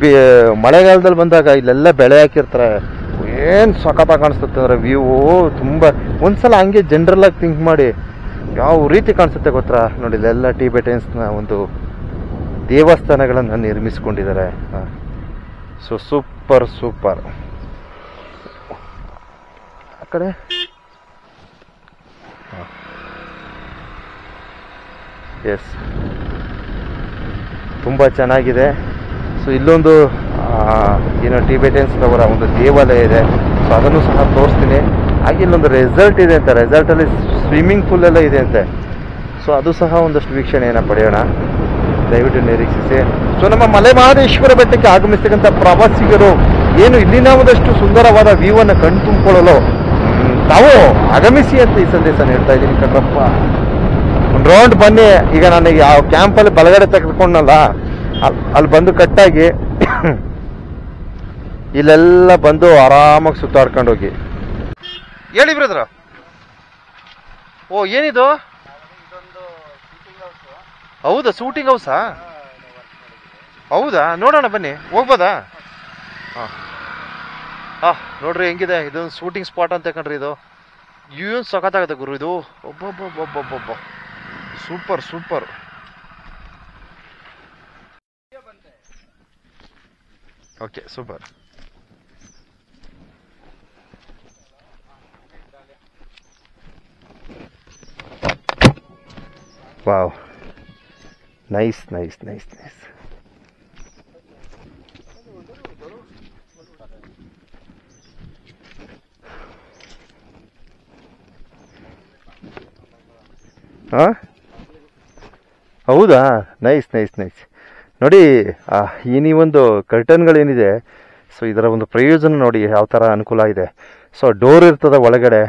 ಮಳೆಗಾಲದಲ್ಲಿ ಬಂದಾಗ ಇಲ್ಲೆಲ್ಲ ಬೆಳೆ ಹಾಕಿರ್ತಾರೆ. ಏನು ಸಖತ್ತಾಗಿ ಕಾಣಿಸುತ್ತೆ ಅಂದರೆ ವ್ಯೂ ತುಂಬ. ಒಂದ್ಸಲ ಹಂಗೆ ಜನರಲ್ಲಾಗಿ ಥಿಂಕ್ ಮಾಡಿ ಯಾವ ರೀತಿ ಕಾಣಿಸುತ್ತೆ ಗೊತ್ತಾ. ನೋಡಿ, ಇಲ್ಲೆಲ್ಲ ಟಿಬೆಟನ್ಸ್ನ ಒಂದು ದೇವಸ್ಥಾನಗಳನ್ನು ನಿರ್ಮಿಸ್ಕೊಂಡಿದ್ದಾರೆ. So super. ಆ ಕಡೆ ಎಸ್, ತುಂಬ ಚೆನ್ನಾಗಿದೆ. ಸೊ ಇಲ್ಲೊಂದು ಏನೋ ಟಿಬೆಟನ್ಸ್ ಅವರ ಒಂದು ದೇವಾಲಯ ಇದೆ. ಸೊ ಅದನ್ನು ಸಹ ತೋರಿಸ್ತೀನಿ. ಹಾಗೆ ಇಲ್ಲೊಂದು ರೆಸಾರ್ಟ್ ಇದೆ ಅಂತೆ. ರೆಸಾರ್ಟಲ್ಲಿ ಸ್ವಿಮ್ಮಿಂಗ್ ಪೂಲ್ ಎಲ್ಲ ಇದೆ ಅಂತೆ. ಸೊ ಅದು ಸಹ ಒಂದಷ್ಟು ವೀಕ್ಷಣೆಯನ್ನು ಪಡೆಯೋಣ. ದಯವಿಟ್ಟು ನಿರೀಕ್ಷಿಸಿ. ಸೊ ನಮ್ಮ ಮಲೆ ಮಹದೇಶ್ವರ ಬೆಟ್ಟಕ್ಕೆ ಆಗಮಿಸ್ತಕ್ಕಂಥ ಪ್ರವಾಸಿಗರು ಏನು ಇಲ್ಲಿನ ಒಂದಷ್ಟು ಸುಂದರವಾದ ವ್ಯೂವನ್ನು ಕಣ್ತುಂಬಿಕೊಳ್ಳಲು ತಾವು ಆಗಮಿಸಿ ಅಂತ ಈ ಸಂದೇಶ ನೀಡ್ತಾ ಇದ್ದೀನಿ ಕಣ್ರಪ್ಪ. ಒಂದು ರೌಂಡ್ ಬನ್ನಿ. ಈಗ ನನಗೆ ಯಾವ ಕ್ಯಾಂಪಲ್ಲಿ ಬಲಗಡೆ ತೆಗೆದುಕೊಂಡಲ್ಲ, ಅಲ್ಲಿ ಬಂದು ಕಟ್ಟಾಗಿ ಇಲ್ಲೆಲ್ಲ ಬಂದು ಆರಾಮಾಗಿ ಸುತ್ತಾಡ್ಕೊಂಡು ಹೋಗಿ. ಹೇಳಿ ಬ್ರದ್ರ. ಓ, ಏನಿದು? ಹೌದಾ, ಶೂಟಿಂಗ್ ಹೌಸಾ? ಹೌದಾ, ನೋಡೋಣ ಬನ್ನಿ, ಹೋಗ್ಬೋದಾ? ನೋಡ್ರಿ ಹೆಂಗಿದೆ. ಇದೊಂದು ಶೂಟಿಂಗ್ ಸ್ಪಾಟ್ ಅಂತ ಕಣ್ರಿ. ಇದು ಏನು ಸಖತ್ತಾಗುತ್ತೆ ಗುರು ಇದು. ಒಬ್ಬೊಬ್ಬೊಬ್ಬೊಬ್ಬೊಬ್ಬ super. Okay, super. Wow, nice. ಹೌದಾ, ನೈಸ್. ನೋಡಿ, ಈ ನೀವೊಂದು ಕರ್ಟನ್ಗಳೇನಿದೆ, ಸೊ ಇದರ ಒಂದು ಪ್ರಯೋಜನ ನೋಡಿ ಯಾವ ಥರ ಅನುಕೂಲ ಇದೆ. ಸೊ ಡೋರ್ ಇರ್ತದೆ, ಒಳಗಡೆ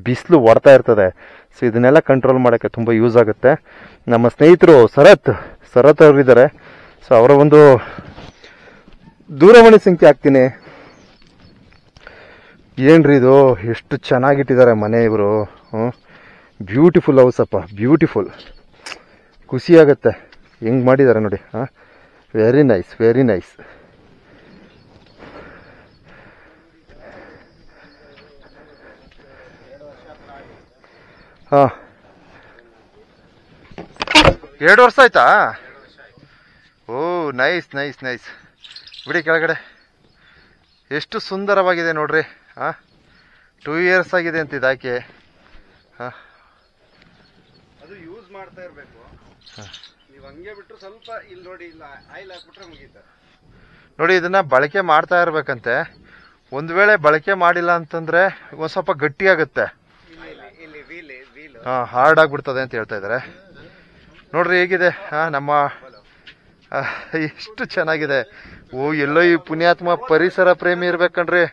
ಬಿಸಿಲು ಹೊಡ್ತಾ ಇರ್ತದೆ. ಸೊ ಇದನ್ನೆಲ್ಲ ಕಂಟ್ರೋಲ್ ಮಾಡೋಕ್ಕೆ ತುಂಬ ಯೂಸ್ ಆಗುತ್ತೆ. ನಮ್ಮ ಸ್ನೇಹಿತರು ಶರತ್ ಅವರಿದ್ದಾರೆ. ಸೊ ಅವರ ಒಂದು ದೂರವಾಣಿ ಸಂಖ್ಯೆ ಹಾಕ್ತೀನಿ. ಏನ್ರಿ ಇದು, ಎಷ್ಟು ಚೆನ್ನಾಗಿಟ್ಟಿದ್ದಾರೆ ಮನೆ ಇವರು. ಬ್ಯೂಟಿಫುಲ್ ಹೌಸ್ ಅಪ್ಪ, ಬ್ಯೂಟಿಫುಲ್. ಖುಷಿಯಾಗತ್ತೆ ಹೆಂಗೆ ಮಾಡಿದ್ದಾರೆ ನೋಡಿ. Very nice. ಹಾಂ, 2 ವರ್ಷ ಆಯ್ತಾ? ಓ, ನೈಸ್. ಬಿಡಿ ಕೆಳಗಡೆ. ಎಷ್ಟು ಸುಂದರವಾಗಿದೆ ನೋಡ್ರಿ. 2 ಇಯರ್ಸ್ ಆಗಿದೆ ಅಂತ ಇದಾಕೆ. ಅದು ಯೂಸ್ ಮಾಡ್ತಾ ಇರಬೇಕು. ನೀವು ಹಂಗೆ ಬಿಟ್ಟರು ಸ್ವಲ್ಪ ಇಲ್ಲಿ ನೋಡಿ, ಇಲ್ಲ ಆಯಿಲ್ ಹಾಕ್ಬಿಟ್ರೆ ಮುಗೀತಾರೆ. ನೋಡಿ, ಇದನ್ನ ಬಳಕೆ ಮಾಡ್ತಾ ಇರ್ಬೇಕಂತೆ. ಒಂದು ವೇಳೆ ಬಳಕೆ ಮಾಡಿಲ್ಲ ಅಂತಂದ್ರೆ ಒಂದು ಸ್ವಲ್ಪ ಗಟ್ಟಿಯಾಗುತ್ತೆ, ಹಾರ್ಡ್ ಆಗಿಬಿಡ್ತದೆ ಅಂತ ಹೇಳ್ತಾ ಇದ್ದಾರೆ. ನೋಡ್ರಿ ಹೇಗಿದೆ ನಮ್ಮ. ಎಷ್ಟು ಚೆನ್ನಾಗಿದೆ. ಎಲ್ಲೋ ಈ ಪುಣ್ಯಾತ್ಮ ಪರಿಸರ ಪ್ರೇಮಿ ಇರ್ಬೇಕಣ್ರಿ.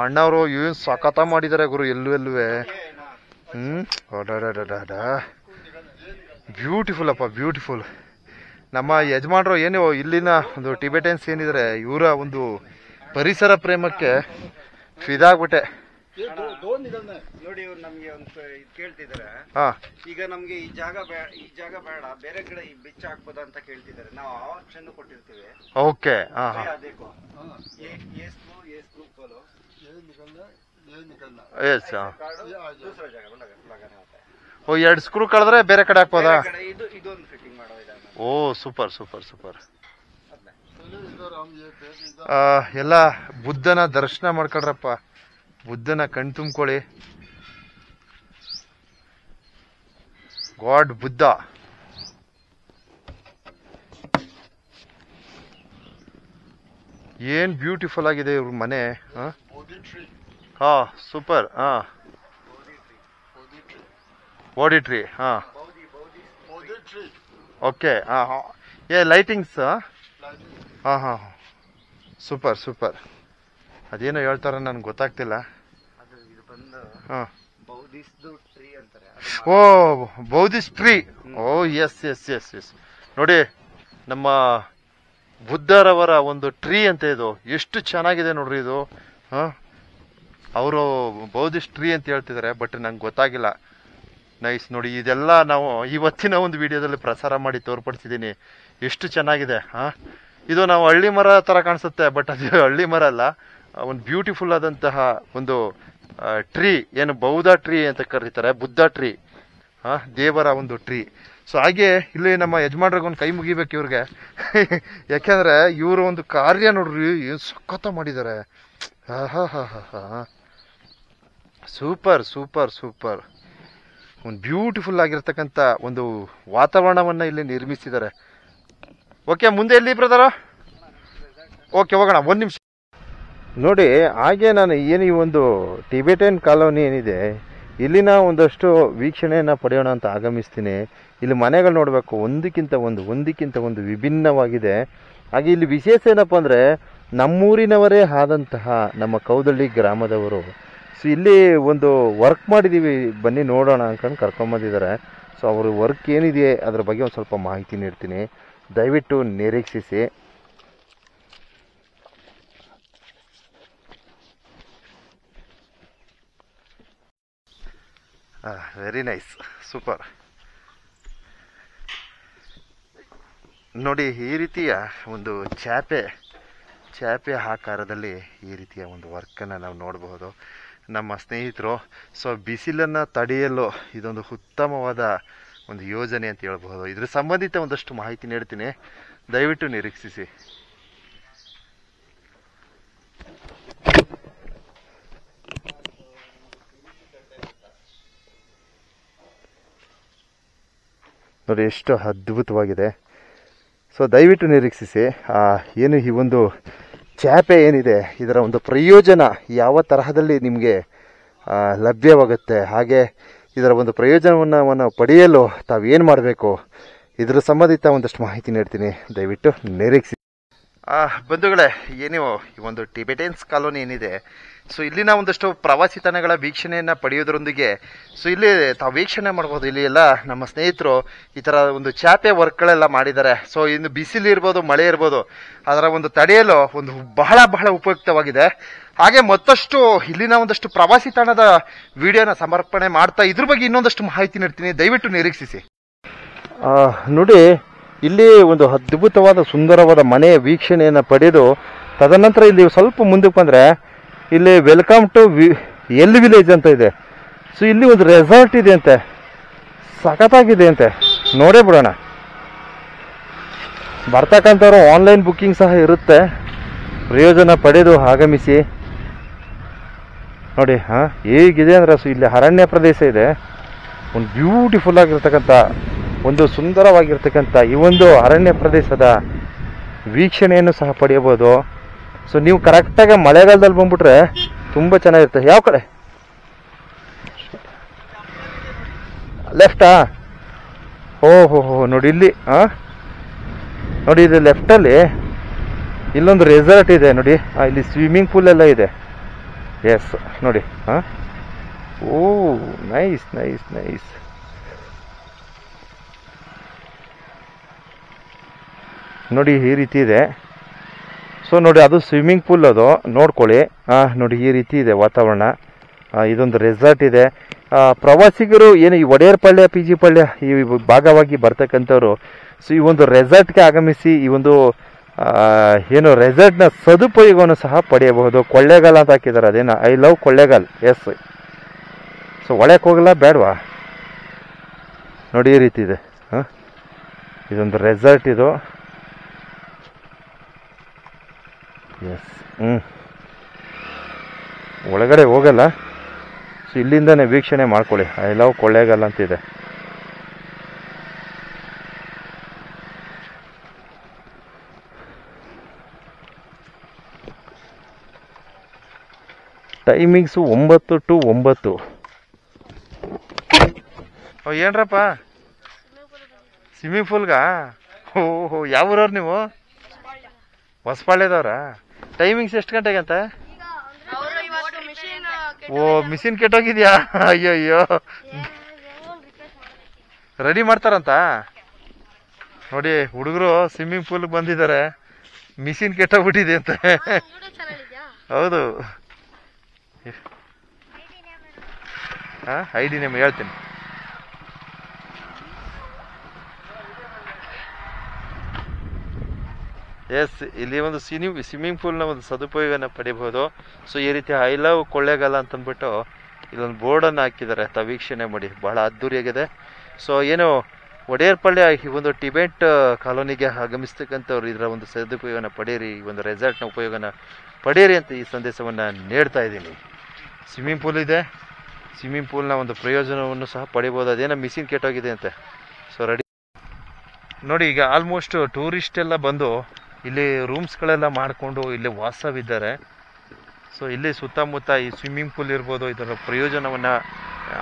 ಅಣ್ಣವರು ಏನು ಸಖತ ಮಾಡಿದ್ದಾರೆ ಗುರು. ಎಲ್ಲುವೆ ಬ್ಯೂಟಿಫುಲ್ ಅಪ್ಪ, ಬ್ಯೂಟಿಫುಲ್. ನಮ್ಮ ಯಜಮಾನರು ಏನು ಇಲ್ಲಿನ ಒಂದು ಟಿಬೆಟನ್ಸ್ ಏನಿದ್ದಾರೆ, ಇವರ ಒಂದು ಪರಿಸರ ಪ್ರೇಮಕ್ಕೆ ಫಿದಾಗ್ಬಿಟ್ಟೆ. ನೋಡಿ ಇವ್ರು ನಮ್ಗೆ ಒಂದು ಇದು ಕೇಳ್ತಿದ್ದಾರೆ, ಈಗ ನಮ್ಗೆ ಈ ಜಾಗ ಬೇಡ, ಬೇರೆ ಕಡೆ ಈ ಬಿಚ್ ಹಾಕ್ಬೋದ ಅಂತ ಕೇಳ್ತಿದ್ದಾರೆ. ನಾವು ಆಪ್ಷನ್ ಕೊಟ್ಟಿರ್ತೀವಿ. ಓಕೆ. ಎರಡು ಸ್ಕ್ರೂ ಕಳೆದ್ರೆ ಬೇರೆ ಕಡೆ ಹಾಕ್ಬೋದಾ? ಇದೊಂದು ಫಿಟ್ಟಿಂಗ್ ಮಾಡೋ. ಓ ಸೂಪರ್ ಸೂಪರ್ ಸೂಪರ್. ಎಲ್ಲ ಬುದ್ಧನ ದರ್ಶನ ಮಾಡ್ಕೊಳ್ರಪ್ಪ, ಬುದ್ಧನ ಕಣ್ ತುಂಬ್ಕೊಳ್ಳಿ. ಗಾಡ್ ಬುದ್ಧ. ಏನ್ ಬ್ಯೂಟಿಫುಲ್ ಆಗಿದೆ ಇವ್ರ ಮನೆ. Super. Body tree. Okay. Lightings. Super super. ಅದೇನೋ ಹೇಳ್ತಾರ ನನ್ಗೆ ಗೊತ್ತಾಗ್ತಿಲ್ಲ. ಓ ಬೌದ್ಧಿಸ್ಟ್ ಟ್ರೀ. ಓ ಎಸ್ ಎಸ್ ಎಸ್ ಎಸ್. ನೋಡಿ ನಮ್ಮ ಬುದ್ಧರವರ ಒಂದು ಟ್ರೀ ಅಂತ ಇದು ಎಷ್ಟು ಚೆನ್ನಾಗಿದೆ ನೋಡ್ರಿ ಇದು. ಅವರು ಬೌದ್ಧಿಸ್ಟ್ ಟ್ರೀ ಅಂತ ಹೇಳ್ತಿದ್ದಾರೆ, ಬಟ್ ನಂಗೆ ಗೊತ್ತಾಗಿಲ್ಲ. ನೈಸ್. ನೋಡಿ ಇದೆಲ್ಲ ನಾವು ಇವತ್ತಿನ ಒಂದು ವಿಡಿಯೋದಲ್ಲಿ ಪ್ರಸಾರ ಮಾಡಿ ತೋರ್ಪಡಿಸಿದ್ದೀನಿ. ಎಷ್ಟು ಚೆನ್ನಾಗಿದೆ. ಇದು ನಾವು ಹಳ್ಳಿ ಮರ ತರ ಕಾಣಿಸುತ್ತೆ, ಬಟ್ ಅದು ಹಳ್ಳಿ ಮರ ಅಲ್ಲ, ಒಂದು ಬ್ಯೂಟಿಫುಲ್ ಆದಂತಹ ಒಂದು ಟ್ರೀ. ಏನು ಬೌದ್ಧ ಟ್ರೀ ಅಂತ ಕರೀತಾರೆ, ಬುದ್ಧ ಟ್ರೀ, ದೇವರ ಒಂದು ಟ್ರೀ. ಸೊ ಹಾಗೆ ಇಲ್ಲಿ ನಮ್ಮ ಯಜಮಾನ್ರಿಗೆ ಒಂದು ಕೈ ಮುಗಿಬೇಕು ಇವ್ರಿಗೆ. ಯಾಕೆಂದ್ರೆ ಇವರು ಒಂದು ಕಾರ್ಯ ನೋಡ್ರಿ ಏನು ಸಖತ್ತ ಮಾಡಿದ್ದಾರೆ. Super super super. ಒಂದು ಬ್ಯೂಟಿಫುಲ್ ಆಗಿರ್ತಕ್ಕಂಥ ಒಂದು ವಾತಾವರಣವನ್ನ ಇಲ್ಲಿ ನಿರ್ಮಿಸಿದ್ದಾರೆ. ಓಕೆ, ಮುಂದೆ ಎಲ್ಲಿ ಬ್ರದರ್? ಓಕೆ, ಹೋಗೋಣ. ಒಂದು ನಿಮಿಷ ನೋಡಿ. ಹಾಗೆ ನಾನು ಏನು ಈ ಒಂದು ಟಿಬೆಟನ್ ಕಾಲೋನಿ ಏನಿದೆ, ಇಲ್ಲಿನ ಒಂದಷ್ಟು ವೀಕ್ಷಣೆಯನ್ನು ಪಡೆಯೋಣ ಅಂತ ಆಗಮಿಸ್ತೀನಿ. ಇಲ್ಲಿ ಮನೆಗಳು ನೋಡಬೇಕು, ಒಂದಕ್ಕಿಂತ ಒಂದು ವಿಭಿನ್ನವಾಗಿದೆ. ಹಾಗೆ ಇಲ್ಲಿ ವಿಶೇಷ ಏನಪ್ಪ ಅಂದರೆ, ನಮ್ಮೂರಿನವರೇ ಆದಂತಹ ನಮ್ಮ ಕೌದಳ್ಳಿ ಗ್ರಾಮದವರು. ಸೊ ಇಲ್ಲಿ ಒಂದು ವರ್ಕ್ ಮಾಡಿದ್ದೀವಿ, ಬನ್ನಿ ನೋಡೋಣ ಅನ್ಕೊಂಡು ಕರ್ಕೊಂಬಂದಿದ್ದಾರೆ. ಸೊ ಅವರು ವರ್ಕ್ ಏನಿದೆ ಅದ್ರ ಬಗ್ಗೆ ಒಂದು ಸ್ವಲ್ಪ ಮಾಹಿತಿ ನೀಡ್ತೀನಿ, ದಯವಿಟ್ಟು ನಿರೀಕ್ಷಿಸಿ. Very nice, super. ನೋಡಿ ಈ ರೀತಿಯ ಒಂದು ಚಾಪೆ ಆಕಾರದಲ್ಲಿ ಈ ರೀತಿಯ ಒಂದು ವರ್ಕನ್ನು ನಾವು ನೋಡಬಹುದು. ನಮ್ಮ ಸ್ನೇಹಿತರು ಸೊ ಬಿಸಿಲನ್ನು ತಡೆಯಲು ಇದೊಂದು ಉತ್ತಮವಾದ ಒಂದು ಯೋಜನೆ ಅಂತ ಹೇಳ್ಬಹುದು. ಇದ್ರ ಸಂಬಂಧಿತ ಒಂದಷ್ಟು ಮಾಹಿತಿ ನೀಡ್ತೀನಿ, ದಯವಿಟ್ಟು ನಿರೀಕ್ಷಿಸಿ. ನೋಡಿ ಎಷ್ಟು ಅದ್ಭುತವಾಗಿದೆ. ಸೊ ದಯವಿಟ್ಟು ನಿರೀಕ್ಷಿಸಿ. ಏನು ಈ ಒಂದು ಚಾಪೆ ಏನಿದೆ, ಇದರ ಒಂದು ಪ್ರಯೋಜನ ಯಾವ ತರಹದಲ್ಲಿ ನಿಮಗೆ ಲಭ್ಯವಾಗುತ್ತೆ, ಹಾಗೆ ಇದರ ಒಂದು ಪ್ರಯೋಜನವನ್ನು ಪಡೆಯಲು ತಾವೇನು ಮಾಡಬೇಕು, ಇದರ ಸಂಬಂಧಿತ ಒಂದಷ್ಟು ಮಾಹಿತಿ ನೀಡ್ತೀನಿ, ದಯವಿಟ್ಟು ನಿರೀಕ್ಷಿಸಿ. ಬಂಧುಗಳೇ, ಏನು ಈ ಒಂದು ಟಿಬೆಟನ್ಸ್ ಕಾಲೋನಿ ಏನಿದೆ, ಸೊ ಇಲ್ಲಿನ ಒಂದಷ್ಟು ಪ್ರವಾಸಿ ತಾಣಗಳ ವೀಕ್ಷಣೆಯನ್ನು ಪಡೆಯೋದ್ರೊಂದಿಗೆ ಸೊ ಇಲ್ಲಿ ತಾವು ವೀಕ್ಷಣೆ ಮಾಡ್ಬೋದು. ಇಲ್ಲಿ ಎಲ್ಲ ನಮ್ಮ ಸ್ನೇಹಿತರು ಈ ಥರ ಒಂದು ಚಾಪೆ ವರ್ಕ್ಗಳೆಲ್ಲ ಮಾಡಿದ್ದಾರೆ. ಸೊ ಇನ್ನು ಬಿಸಿಲು ಇರ್ಬೋದು, ಮಳೆ ಇರ್ಬೋದು, ಅದರ ಒಂದು ತಡೆಯಲು ಒಂದು ಬಹಳ ಉಪಯುಕ್ತವಾಗಿದೆ. ಹಾಗೆ ಮತ್ತಷ್ಟು ಇಲ್ಲಿನ ಒಂದಷ್ಟು ಪ್ರವಾಸಿ ತಾಣದ ವಿಡಿಯೋನ ಸಮರ್ಪಣೆ ಮಾಡ್ತಾ ಇದ್ರ ಬಗ್ಗೆ ಇನ್ನೊಂದಷ್ಟು ಮಾಹಿತಿ ನೀಡ್ತೀನಿ, ದಯವಿಟ್ಟು ನಿರೀಕ್ಷಿಸಿ. ನೋಡಿ ಇಲ್ಲಿ ಒಂದು ಅದ್ಭುತವಾದ ಸುಂದರವಾದ ಮನೆಯ ವೀಕ್ಷಣೆಯನ್ನು ಪಡೆದು ತದನಂತರ ಇಲ್ಲಿ ಸ್ವಲ್ಪ ಮುಂದಕ್ಕೆ ಬಂದರೆ ಇಲ್ಲಿ ವೆಲ್ಕಮ್ ಟು ಎಲ್ ವಿಲೇಜ್ ಅಂತ ಇದೆ. ಸೊ ಇಲ್ಲಿ ಒಂದು ರೆಸಾರ್ಟ್ ಇದೆ ಅಂತೆ, ಸಖತ್ತಾಗಿದೆ ಅಂತೆ, ನೋಡೇ ಬಿಡೋಣ. ಬರ್ತಕ್ಕಂಥವ್ರು ಆನ್ಲೈನ್ ಬುಕ್ಕಿಂಗ್ ಸಹ ಇರುತ್ತೆ, ಪ್ರಯೋಜನ ಪಡೆದು ಆಗಮಿಸಿ. ನೋಡಿ ಹೇಗಿದೆ ಅಂದರೆ, ಸೊ ಇಲ್ಲಿ ಅರಣ್ಯ ಪ್ರದೇಶ ಇದೆ, ಒಂದು ಬ್ಯೂಟಿಫುಲ್ ಆಗಿರ್ತಕ್ಕಂಥ ಒಂದು ಸುಂದರವಾಗಿರ್ತಕ್ಕಂಥ ಈ ಒಂದು ಅರಣ್ಯ ಪ್ರದೇಶದ ವೀಕ್ಷಣೆಯನ್ನು ಸಹ ಪಡೆಯಬಹುದು. ಸೊ ನೀವು ಕರೆಕ್ಟಾಗಿ ಮಳೆಗಾಲದಲ್ಲಿ ಬಂದ್ಬಿಟ್ರೆ ತುಂಬ ಚೆನ್ನಾಗಿರುತ್ತೆ. ಯಾವ ಕಡೆ? ಲೆಫ್ಟಾ? ಓಹೋ ನೋಡಿ ಇಲ್ಲಿ ನೋಡಿ, ಇದು ಲೆಫ್ಟಲ್ಲಿ ಇಲ್ಲೊಂದು ರೆಸಾರ್ಟ್ ಇದೆ ನೋಡಿ. ಇಲ್ಲಿ ಸ್ವಿಮ್ಮಿಂಗ್ ಪೂಲ್ ಎಲ್ಲ ಇದೆ. ಎಸ್ ನೋಡಿ, ಓ ನೈಸ್ ನೈಸ್ ನೈಸ್. ನೋಡಿ ಈ ರೀತಿ ಇದೆ. ಸೊ ನೋಡಿ ಅದು ಸ್ವಿಮ್ಮಿಂಗ್ ಪೂಲ್, ಅದು ನೋಡ್ಕೊಳ್ಳಿ. ನೋಡಿ ಈ ರೀತಿ ಇದೆ ವಾತಾವರಣ. ಇದೊಂದು ರೆಸಾರ್ಟ್ ಇದೆ. ಪ್ರವಾಸಿಗರು ಏನು ಈ ಒಡೆಯರ್ಪಾಳ್ಯ ಪಿ ಜಿ ಪಾಳ್ಯ ಈ ಭಾಗವಾಗಿ ಬರ್ತಕ್ಕಂಥವ್ರು ಸೊ ಈ ಒಂದು ರೆಸಾರ್ಟ್ಗೆ ಆಗಮಿಸಿ ಈ ಒಂದು ಏನು ರೆಸಾರ್ಟ್ನ ಸದುಪಯೋಗವನ್ನು ಸಹ ಪಡೆಯಬಹುದು. ಕೊಳ್ಳೇಗಾಲ ಅಂತ ಹಾಕಿದ್ದಾರೆ, ಅದೇನ ಐ ಲವ್ ಕೊಳ್ಳೇಗಾಲ್. ಎಸ್. ಸೊ ಒಳಕ್ಕೆ ಹೋಗಲ್ಲ ಬೇಡವಾ? ನೋಡಿ ಈ ರೀತಿ ಇದೆ. ಇದೊಂದು ರೆಸಾರ್ಟ್ ಇದು. ಎಸ್. ಒಳಗಡೆ ಹೋಗಲ್ಲ. ಸೊ ಇಲ್ಲಿಂದನೇ ವೀಕ್ಷಣೆ ಮಾಡ್ಕೊಳ್ಳಿ. ಐ ಲವ್ ಕೊಳ್ಳೇಗಾಲ ಅಂತಿದೆ. Timings 9 to 9. ಏನ್ರಪ್ಪ ಸ್ವಿಮ್ಮಿಂಗ್ ಪೂಲ್ಗಾ? ಓಹೋ, ಯಾವ ಊರವ್ರು ನೀವು? ಹೊಸಪಾಳ್ಯದವ್ರ? ಟೈಮಿಂಗ್ಸ್ ಎಷ್ಟು ಗಂಟೆಗೆ ಅಂತ? ಓ ಮಿಷಿನ್ ಕೆಟ್ಟೋಗಿದ್ಯಾ? ಅಯ್ಯೋ ಅಯ್ಯೋ, ರೆಡಿ ಮಾಡ್ತಾರಂತ ನೋಡಿ. ಹುಡುಗರು ಸ್ವಿಮ್ಮಿಂಗ್ ಪೂಲ್ಗೆ ಬಂದಿದ್ದಾರೆ, ಮಿಷಿನ್ ಕೆಟ್ಟೋಗ್ಬಿಟ್ಟಿದೆ ಅಂತ. ಹೌದು. ಐಡಿ ನೇಮ್ ಹೇಳ್ತೀನಿ. ಎಸ್, ಇಲ್ಲಿ ಒಂದು ಸ್ವಿಮ್ಮಿಂಗ್ ಪೂಲ್ನ ಒಂದು ಸದುಪಯೋಗನ ಪಡಿಬಹುದು. ಸೊ ಈ ರೀತಿ ಐ ಲವ್ ಕೊಳ್ಳೇಗಾಲ ಅಂತಂದ್ಬಿಟ್ಟು ಇಲ್ಲೊಂದು ಬೋರ್ಡನ್ನು ಹಾಕಿದ್ದಾರೆ, ವೀಕ್ಷಣೆ ಮಾಡಿ. ಬಹಳ ಅದ್ದೂರಿಯಾಗಿದೆ. ಸೊ ಏನು ಒಡೆಯರ್ಪಾಳ್ಯ ಈ ಒಂದು ಟಿಬೆಟ್ ಕಾಲೋನಿಗೆ ಆಗಮಿಸ್ತಕ್ಕಂಥವ್ರು ಇದರ ಒಂದು ಸದುಪಯೋಗನ ಪಡೆಯಿರಿ, ಈ ಒಂದು ರೆಸಾರ್ಟ್ನ ಉಪಯೋಗನ ಪಡೆಯಿರಿ ಅಂತ ಈ ಸಂದೇಶವನ್ನು ನೀಡ್ತಾ ಇದ್ದೀನಿ. ಸ್ವಿಮ್ಮಿಂಗ್ ಪೂಲ್ ಇದೆ, ಸ್ವಿಮ್ಮಿಂಗ್ ಪೂಲ್ನ ಒಂದು ಪ್ರಯೋಜನವನ್ನು ಸಹ ಪಡಿಬೋದು. ಅದೇನೋ ಮಿಷಿನ್ ಕೆಟ್ಟೋಗಿದೆ ಅಂತೆ. ಸೊ ರೆಡಿ ನೋಡಿ. ಈಗ ಆಲ್ಮೋಸ್ಟ್ ಟೂರಿಸ್ಟ್ ಎಲ್ಲ ಬಂದು ಇಲ್ಲಿ ರೂಮ್ಸ್ಗಳೆಲ್ಲ ಮಾಡಿಕೊಂಡು ಇಲ್ಲಿ ವಾಸವಿದ್ದಾರೆ. ಸೊ ಇಲ್ಲಿ ಸುತ್ತಮುತ್ತ ಈ ಸ್ವಿಮ್ಮಿಂಗ್ ಪೂಲ್ ಇರ್ಬೋದು, ಇದರ ಪ್ರಯೋಜನವನ್ನು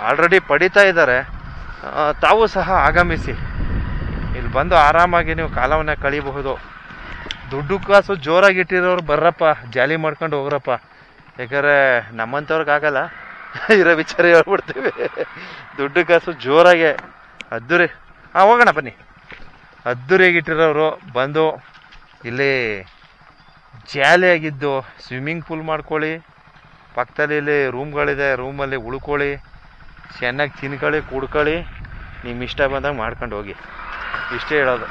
ಆಲ್ರೆಡಿ ಪಡಿತಾ ಇದ್ದಾರೆ. ತಾವು ಸಹ ಆಗಮಿಸಿ ಇಲ್ಲಿ ಬಂದು ಆರಾಮಾಗಿ ನೀವು ಕಾಲವನ್ನು ಕಳೀಬಹುದು. ದುಡ್ಡು ಕಾಸು ಜೋರಾಗಿ ಇಟ್ಟಿರೋರು ಬರ್ರಪ್ಪ, ಜಾಲಿ ಮಾಡ್ಕೊಂಡು ಹೋಗ್ರಪ್ಪ. ಯಾಕಂದರೆ ನಮ್ಮಂಥವ್ರಿಗಾಗಲ್ಲ, ಇರೋ ವಿಚಾರ ಹೇಳ್ಬಿಡ್ತೀವಿ. ದುಡ್ಡು ಕಾಸು ಜೋರಾಗೆ ಅದ್ದೂರಿ ಹೋಗೋಣ ಬನ್ನಿ. ಅದ್ದೂರಿಯಾಗಿಟ್ಟಿರೋರು ಬಂದು ಇಲ್ಲಿ ಜಾಲಿಯಾಗಿದ್ದು ಸ್ವಿಮ್ಮಿಂಗ್ ಪೂಲ್ ಮಾಡ್ಕೊಳ್ಳಿ. ಪಕ್ಕದಲ್ಲಿ ಇಲ್ಲಿ ರೂಮ್ಗಳಿದೆ, ರೂಮಲ್ಲಿ ಉಳ್ಕೊಳ್ಳಿ, ಚೆನ್ನಾಗಿ ತಿನ್ಕೊಳ್ಳಿ, ಕುಡ್ಕೊಳ್ಳಿ, ನಿಮ್ಮ ಇಷ್ಟ ಬಂದಾಗ ಮಾಡ್ಕೊಂಡು ಹೋಗಿ. ಇಷ್ಟೇ ಹೇಳೋದು.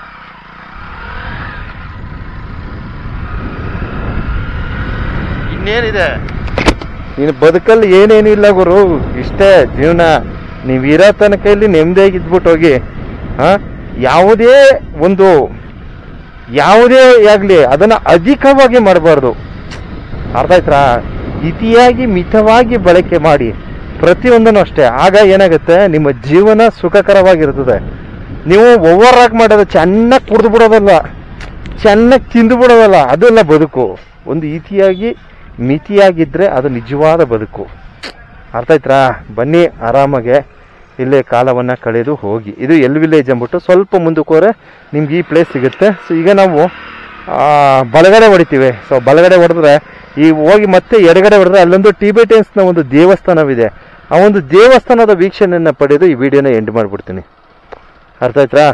ಇನ್ನೇನಿದೆ, ನೀನು ಬದುಕಲ್ಲಿ ಏನೇನಿಲ್ಲ ಗುರು, ಇಷ್ಟೇ ಜೀವನ. ನೀವು ಇರೋ ತನಕ ಇಲ್ಲಿ ನೆಮ್ಮದಿಯಾಗಿದ್ಬಿಟ್ಟು ಹೋಗಿ. ಯಾವುದೇ ಆಗಲಿ ಅದನ್ನು ಅಧಿಕವಾಗಿ ಮಾಡಬಾರ್ದು. ಅರ್ಥ ಆಯ್ತಾ? ಇತಿಯಾಗಿ ಮಿತವಾಗಿ ಬಳಕೆ ಮಾಡಿ ಪ್ರತಿಯೊಂದನ್ನು ಅಷ್ಟೇ. ಆಗ ಏನಾಗುತ್ತೆ, ನಿಮ್ಮ ಜೀವನ ಸುಖಕರವಾಗಿರ್ತದೆ. ನೀವು ಓವರ್ ಆಗಿ ಮಾಡೋದು, ಚೆನ್ನಾಗಿ ಕುಡಿದು ಬಿಡೋದಲ್ಲ, ಚೆನ್ನಾಗಿ ತಿಂದು ಬಿಡೋದಲ್ಲ, ಅದೆಲ್ಲ ಬದುಕು. ಒಂದು ಇತಿಯಾಗಿ ಮಿತಿಯಾಗಿದ್ದರೆ ಅದು ನಿಜವಾದ ಬದುಕು. ಅರ್ಥ ಆಯ್ತಾ? ಬನ್ನಿ ಆರಾಮಾಗೆ ಇಲ್ಲೇ ಕಾಲವನ್ನು ಕಳೆದು ಹೋಗಿ. ಇದು ಎಲ್ ವಿಲೇಜ್ ಅಂದ್ಬಿಟ್ಟು ಸ್ವಲ್ಪ ಮುಂದಕ್ಕೆ ಹೋದರೆ ನಿಮ್ಗೆ ಈ ಪ್ಲೇಸ್ ಸಿಗುತ್ತೆ. ಸೊ ಈಗ ನಾವು ಬಲಗಡೆ ಹೊಡಿತೀವಿ. ಸೊ ಬಲಗಡೆ ಹೊಡೆದ್ರೆ ಈ ಹೋಗಿ ಮತ್ತೆ ಎಡಗಡೆ ಹೊಡೆದ್ರೆ ಅಲ್ಲೊಂದು ಟಿಬೆಟಿಯನ್ಸ್ನ ಒಂದು ದೇವಸ್ಥಾನವಿದೆ. ಆ ಒಂದು ದೇವಸ್ಥಾನದ ವೀಕ್ಷಣೆಯನ್ನು ಪಡೆದು ಈ ವಿಡಿಯೋನ ಎಂಡ್ ಮಾಡಿಬಿಡ್ತೀನಿ. ಅರ್ಥ ಆಯ್ತಾ?